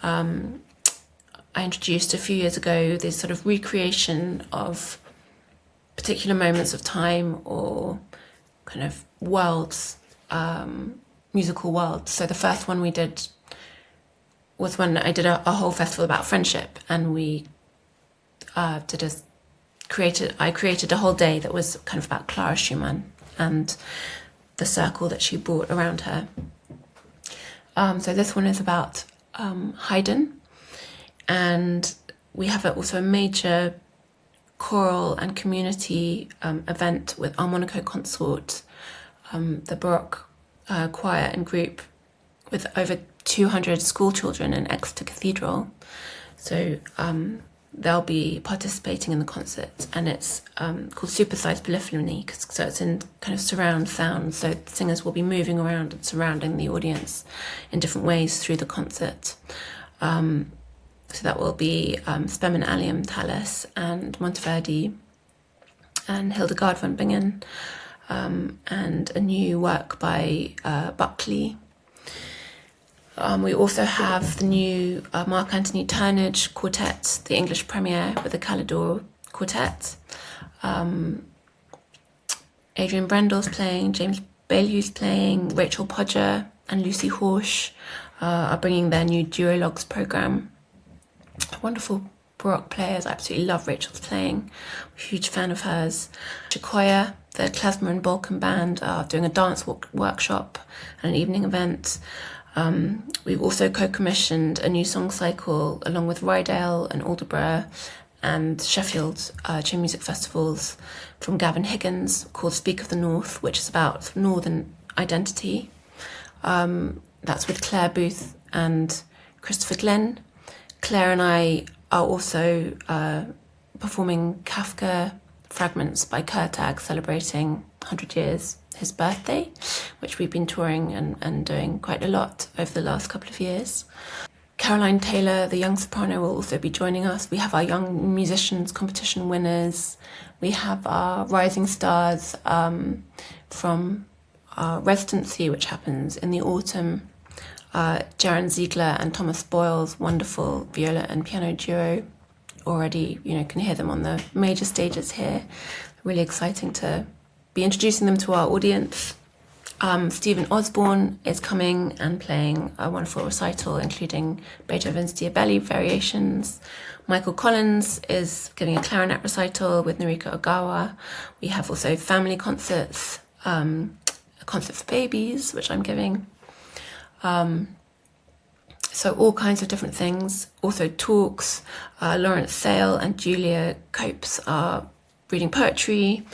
I introduced a few years ago this sort of recreation of particular moments of time or kind of worlds, musical worlds. So the first one we did was when I did a whole festival about friendship, and we I created a whole day that was kind of about Clara Schumann and the circle that she brought around her. So this one is about Haydn, and we have also a major choral and community event with Armonico Consort, the Baroque choir and group with over 200 school children in Exeter Cathedral. So they'll be participating in the concert, and it's called Supersized Polyphony, so it's in kind of surround sound, so the singers will be moving around and surrounding the audience in different ways through the concert. So that will be Spemen Allium Tallis and Monteverdi and Hildegard von Bingen, and a new work by Buckley. We also have the new Mark Anthony Turnage Quartet, the English premiere with the Calidor Quartet. Adrian Brendel's playing, James Bailey's playing, Rachel Podger and Lucy Horsch are bringing their new Duologues programme. Wonderful Baroque players. I absolutely love Rachel's playing. I'm a huge fan of hers. Chokoya, the Klezmer and Balkan Band, are doing a dance workshop and an evening event. We've also co-commissioned a new song cycle along with Rydale and Aldeburgh and Sheffield Chamber Music Festivals from Gavin Higgins called Speak of the North, which is about northern identity. That's with Claire Booth and Christopher Glenn. Claire and I are also performing Kafka fragments by Kurtag, celebrating 100 years his birthday, which we've been touring and doing quite a lot over the last couple of years. Caroline Taylor, the young soprano, will also be joining us. We have our young musicians competition winners. We have our rising stars from our residency, which happens in the autumn. Jaron Ziegler and Thomas Boyle's wonderful viola and piano duo. Already, can hear them on the major stages here. Really exciting to be introducing them to our audience. Stephen Osborne is coming and playing a wonderful recital, including Beethoven's Diabelli variations. Michael Collins is giving a clarinet recital with Noriko Ogawa. We have also family concerts, a concert for babies, which I'm giving. So all kinds of different things. Also talks. Lawrence Sale and Julia Copes are reading poetry.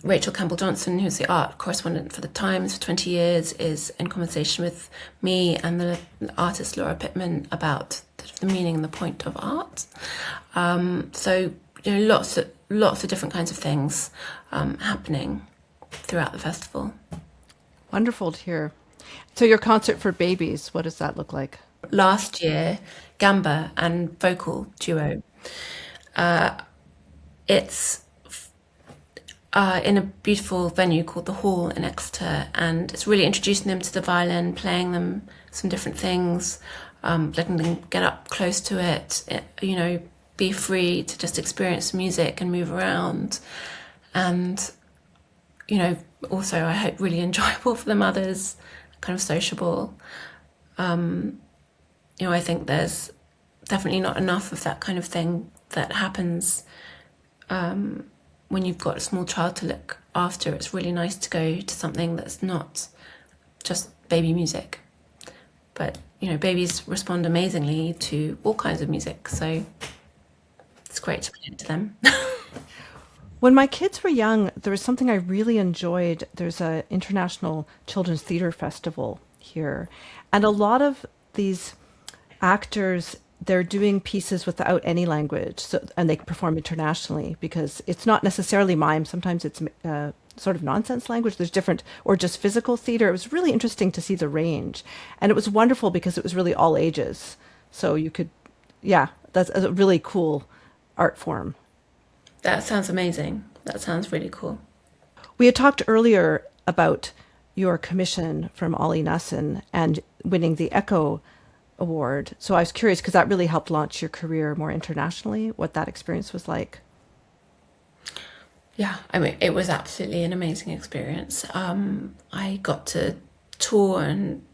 Rachel Campbell-Johnson, who's the art correspondent for The Times for 20 years, is in conversation with me and the artist Laura Pittman about the meaning and the point of art. So lots of different kinds of things happening throughout the festival. Wonderful to hear. So your concert for babies, what does that look like? Last year, gamba and vocal duo. It's in a beautiful venue called the Hall in Exeter, and it's really introducing them to the violin, playing them some different things, letting them get up close to it, be free to just experience music and move around. And, also I hope really enjoyable for the mothers, kind of sociable. I think there's definitely not enough of that kind of thing that happens when you've got a small child to look after. It's really nice to go to something that's not just baby music. But, babies respond amazingly to all kinds of music, so it's great to play it to them. When my kids were young, there was something I really enjoyed. There's an international children's theater festival here, and a lot of these actors, they're doing pieces without any language, and they perform internationally because it's not necessarily mime. Sometimes it's sort of nonsense language. There's different, or just physical theater. It was really interesting to see the range, and it was wonderful because it was really all ages. So you could, that's a really cool art form. That sounds amazing. That sounds really cool. We had talked earlier about your commission from Ollie Knussen and winning the Echo Award. So I was curious because that really helped launch your career more internationally, what that experience was like. Yeah, it was absolutely an amazing experience. I got to tour and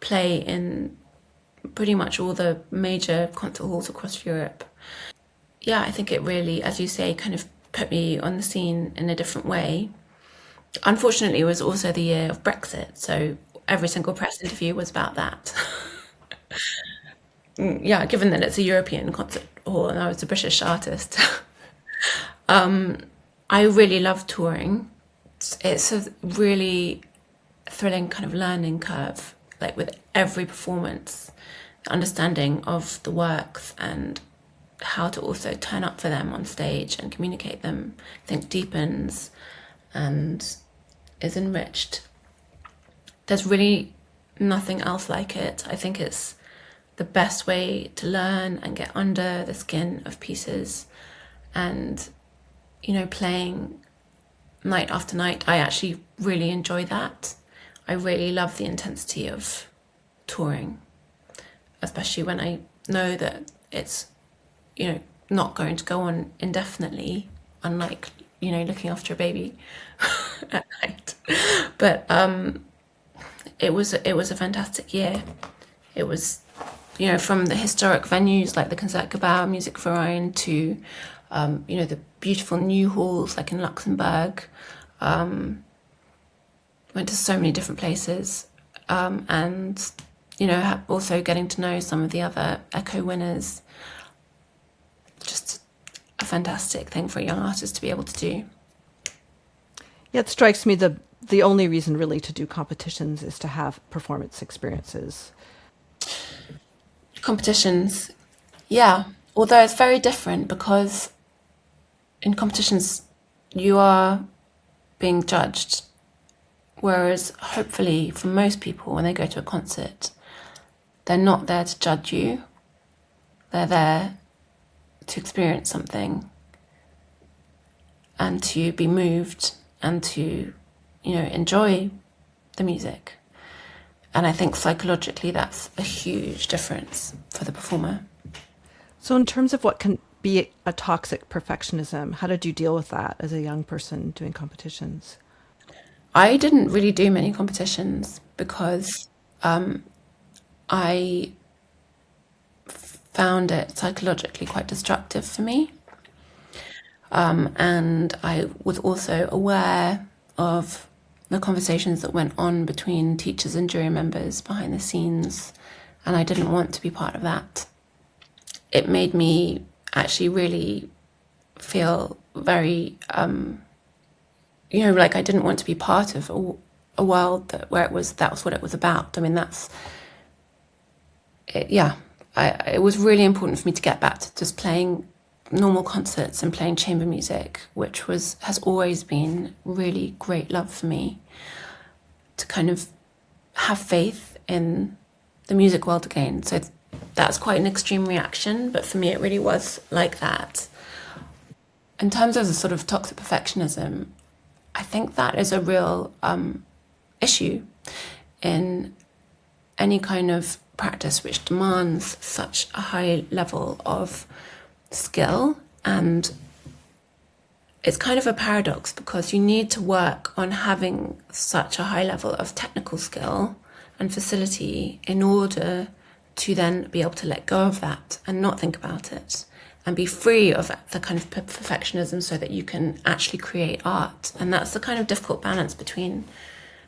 play in pretty much all the major concert halls across Europe. Yeah, I think it really, as you say, kind of put me on the scene in a different way. Unfortunately, it was also the year of Brexit, so every single press interview was about that. Yeah, given that it's a European concert hall and I was a British artist. I really love touring. It's a really thrilling kind of learning curve, like with every performance, the understanding of the works and how to also turn up for them on stage and communicate them, I think deepens and is enriched. There's really nothing else like it. I think it's the best way to learn and get under the skin of pieces. And, you know, playing night after night, I actually really enjoy that. I really love the intensity of touring, especially when I know that it's, you know, not going to go on indefinitely, unlike, you know, looking after a baby at night. But it was a fantastic year. It was, you know, from the historic venues like the Concertgebouw, Musikverein, to, you know, the beautiful new halls like in Luxembourg. Went to so many different places, and, you know, also getting to know some of the other Echo winners. Just a fantastic thing for a young artist to be able to do. Yeah, it strikes me the only reason really to do competitions is to have performance experiences. Competitions, yeah. Although it's very different, because in competitions you are being judged, whereas hopefully for most people when they go to a concert, they're not there to judge you. They're there to experience something and to be moved and to, you know, enjoy the music. And I think psychologically that's a huge difference for the performer. So in terms of what can be a toxic perfectionism, how did you deal with that as a young person doing competitions? I didn't really do many competitions because I found it psychologically quite destructive for me. And I was also aware of the conversations that went on between teachers and jury members behind the scenes, and I didn't want to be part of that. It made me actually really feel very, you know, like I didn't want to be part of a world where that was what it was about. I mean, that's it, yeah. It was really important for me to get back to just playing normal concerts and playing chamber music, which has always been really great love for me, to kind of have faith in the music world again. So that's quite an extreme reaction, but for me it really was like that. In terms of the sort of toxic perfectionism, I think that is a real issue in any kind of practice which demands such a high level of skill. And it's kind of a paradox, because you need to work on having such a high level of technical skill and facility in order to then be able to let go of that and not think about it and be free of the kind of perfectionism, so that you can actually create art. And that's the kind of difficult balance between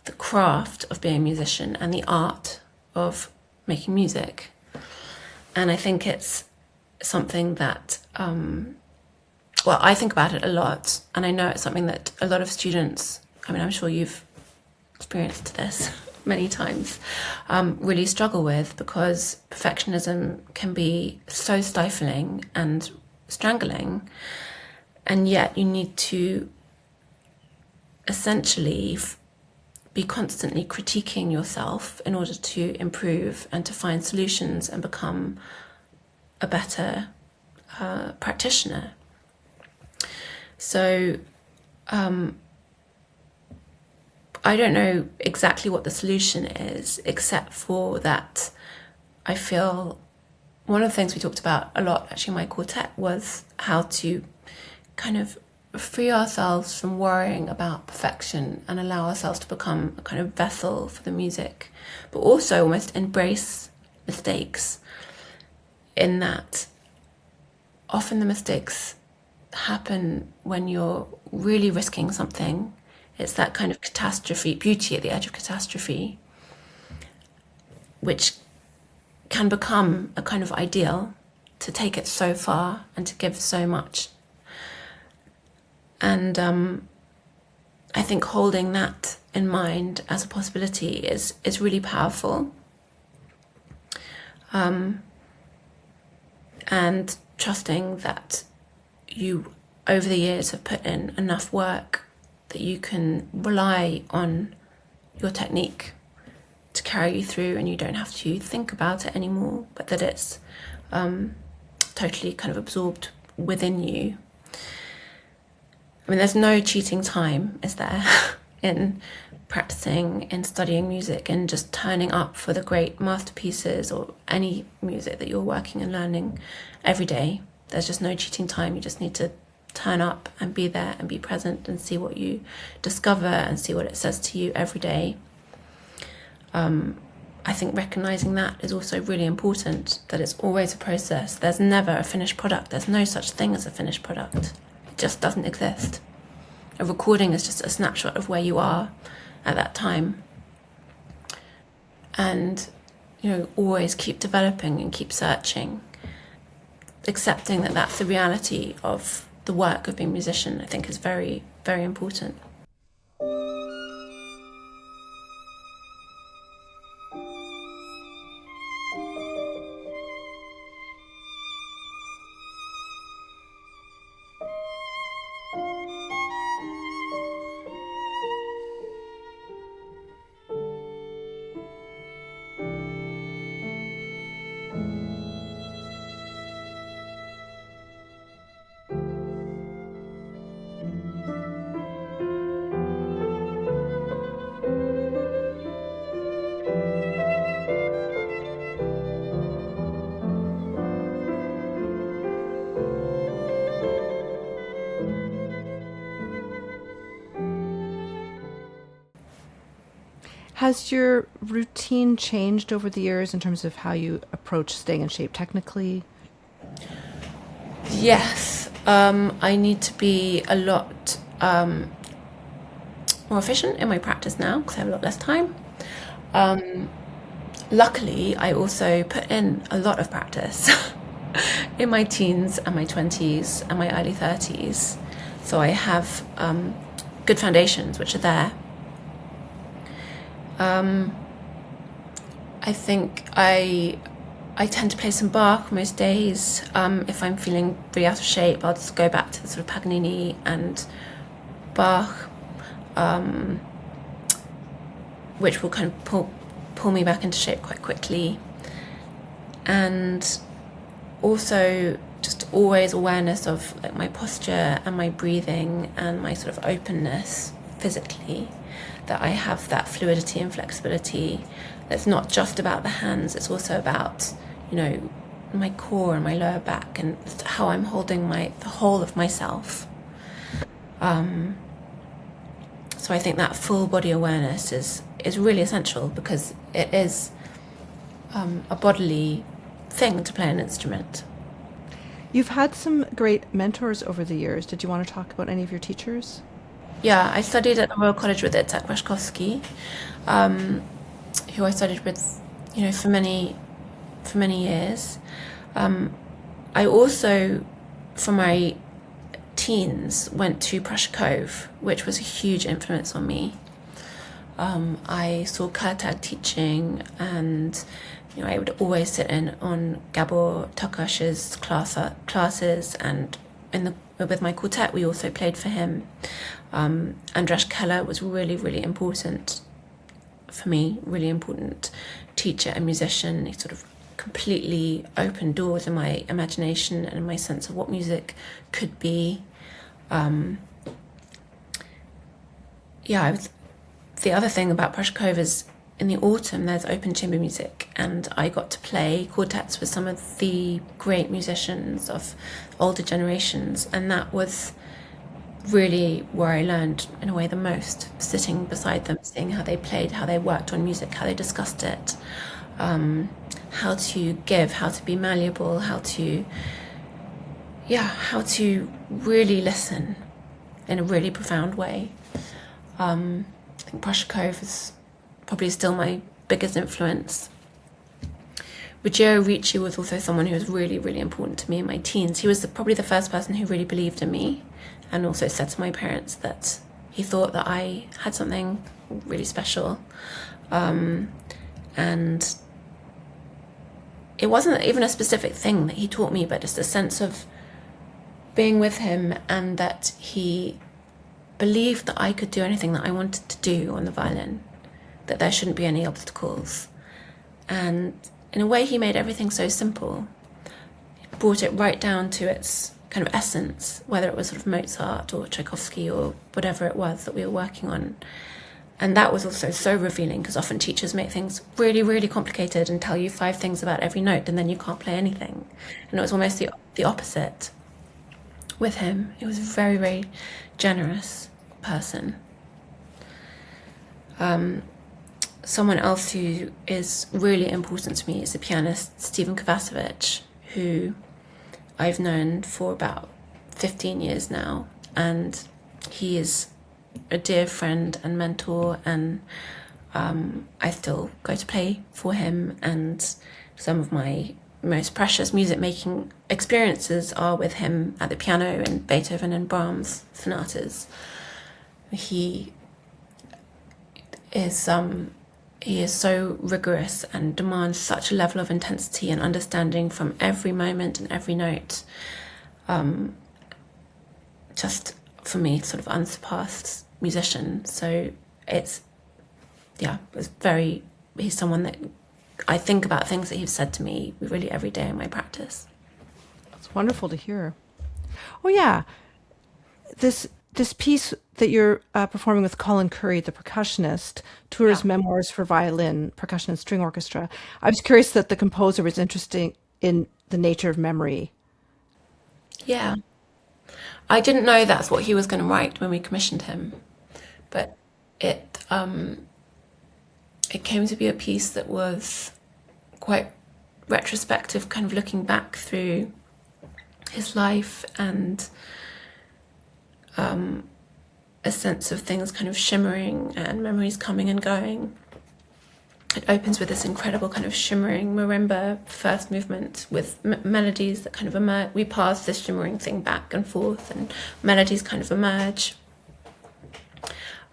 the craft of being a musician and the art of making music. And I think it's something that, well, I think about it a lot, and I know it's something that a lot of students, I mean, I'm sure you've experienced this many times, really struggle with, because perfectionism can be so stifling and strangling, and yet you need to essentially be constantly critiquing yourself in order to improve and to find solutions and become a better practitioner. So I don't know exactly what the solution is, except for that I feel one of the things we talked about a lot actually in my quartet was how to kind of free ourselves from worrying about perfection and allow ourselves to become a kind of vessel for the music, but also almost embrace mistakes, in that often the mistakes happen when you're really risking something. It's that kind of catastrophe, beauty at the edge of catastrophe, which can become a kind of ideal, to take it so far and to give so much. And I think holding that in mind as a possibility is really powerful. And trusting that you, over the years, have put in enough work that you can rely on your technique to carry you through, and you don't have to think about it anymore, but that it's totally kind of absorbed within you. I mean, there's no cheating time, is there, in practicing, in studying music, and just turning up for the great masterpieces or any music that you're working and learning every day. There's just no cheating time. You just need to turn up and be there and be present and see what you discover and see what it says to you every day. I think recognizing that is also really important, that it's always a process. There's never a finished product. There's no such thing as a finished product. It just doesn't exist. A recording is just a snapshot of where you are at that time. And, always keep developing and keep searching. Accepting that that's the reality of the work of being a musician, I think, is very, very important. Has your routine changed over the years in terms of how you approach staying in shape technically? Yes, I need to be a lot more efficient in my practice now because I have a lot less time. Luckily, I also put in a lot of practice in my teens and my 20s and my early 30s. So I have good foundations which are there. I think I tend to play some Bach most days. If I'm feeling really out of shape, I'll just go back to the sort of Paganini and Bach, which will kind of pull me back into shape quite quickly. And also just always awareness of like my posture and my breathing and my sort of openness physically, that I have that fluidity and flexibility. That's not just about the hands, it's also about, my core and my lower back and how I'm holding the whole of myself. So I think that full body awareness is really essential because it is a bodily thing to play an instrument. You've had some great mentors over the years. Did you want to talk about any of your teachers? Yeah, I studied at the Royal College with Itzhak Rashkovsky, who I studied with, for many years. I also, for my teens, went to Prussia Cove, which was a huge influence on me. I saw Kurtag teaching, and I would always sit in on Gabor Tokash's classes, and with my quartet we also played for him. András Keller was really, really important for me, really important teacher and musician. He sort of completely opened doors in my imagination and in my sense of what music could be. The other thing about Prussia Cove is in the autumn there's open chamber music, and I got to play quartets with some of the great musicians of older generations, and that was really where I learned in a way the most, sitting beside them, seeing how they played, how they worked on music, how they discussed it, how to give, how to be malleable, how to really listen in a really profound way. I think Prussia Cove is probably still my biggest influence. Ruggiero Ricci was also someone who was really, really important to me in my teens. He was probably the first person who really believed in me, and also said to my parents that he thought that I had something really special. And it wasn't even a specific thing that he taught me, but just a sense of being with him, and that he believed that I could do anything that I wanted to do on the violin, that there shouldn't be any obstacles. And in a way, he made everything so simple. He brought it right down to its kind of essence, whether it was sort of Mozart or Tchaikovsky or whatever it was that we were working on. And that was also so revealing, because often teachers make things really, really complicated and tell you 5 things about every note, and then you can't play anything. And it was almost the opposite with him. He was a very, very generous person. Someone else who is really important to me is the pianist Stephen Kovacevich, who I've known for about 15 years now, and he is a dear friend and mentor, and I still go to play for him, and some of my most precious music making experiences are with him at the piano in Beethoven and Brahms sonatas. He is so rigorous and demands such a level of intensity and understanding from every moment and every note. Just for me, sort of unsurpassed musician. So he's someone that I think about things that he's said to me really every day in my practice. It's wonderful to hear. Oh yeah, this piece that you're performing with Colin Currie, the percussionist, Tüür's Memoirs for Violin, Percussion and String Orchestra. I was curious that the composer was interested in the nature of memory. Yeah. I didn't know that's what he was going to write when we commissioned him, but it came to be a piece that was quite retrospective, kind of looking back through his life, and a sense of things kind of shimmering and memories coming and going. It opens with this incredible kind of shimmering marimba first movement with melodies that kind of emerge. We pass this shimmering thing back and forth, and melodies kind of emerge.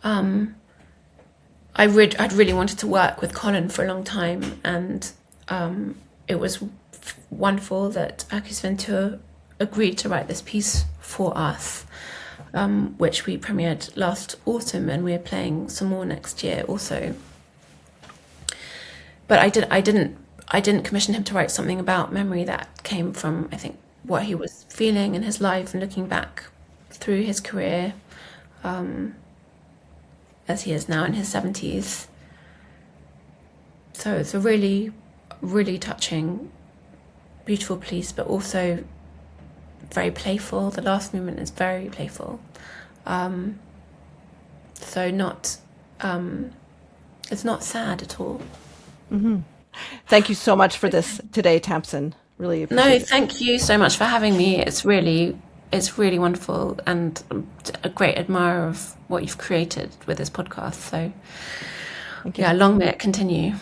I'd really wanted to work with Colin for a long time, and it was wonderful that Tüür agreed to write this piece for us, which we premiered last autumn, and we're playing some more next year also. But I didn't commission him to write something about memory. That came from, I think, what he was feeling in his life and looking back through his career, as he is now in his 70s. So it's a really, really touching, beautiful piece, but also very playful. The last movement is very playful. So it's not sad at all. Mm-hmm. Thank you so much for this today, Tamsin. Really appreciate it. No, thank you so much for having me. It's really wonderful, and a great admirer of what you've created with this podcast. So yeah, long may it continue.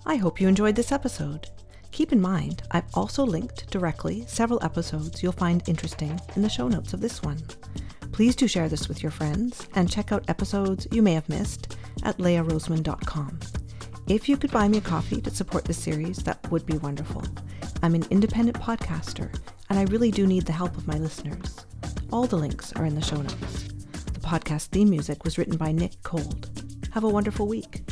I hope you enjoyed this episode. Keep in mind, I've also linked directly several episodes you'll find interesting in the show notes of this one. Please do share this with your friends, and check out episodes you may have missed at leahroseman.com. If you could buy me a coffee to support this series, that would be wonderful. I'm an independent podcaster, and I really do need the help of my listeners. All the links are in the show notes. The podcast theme music was written by Nick Cold. Have a wonderful week.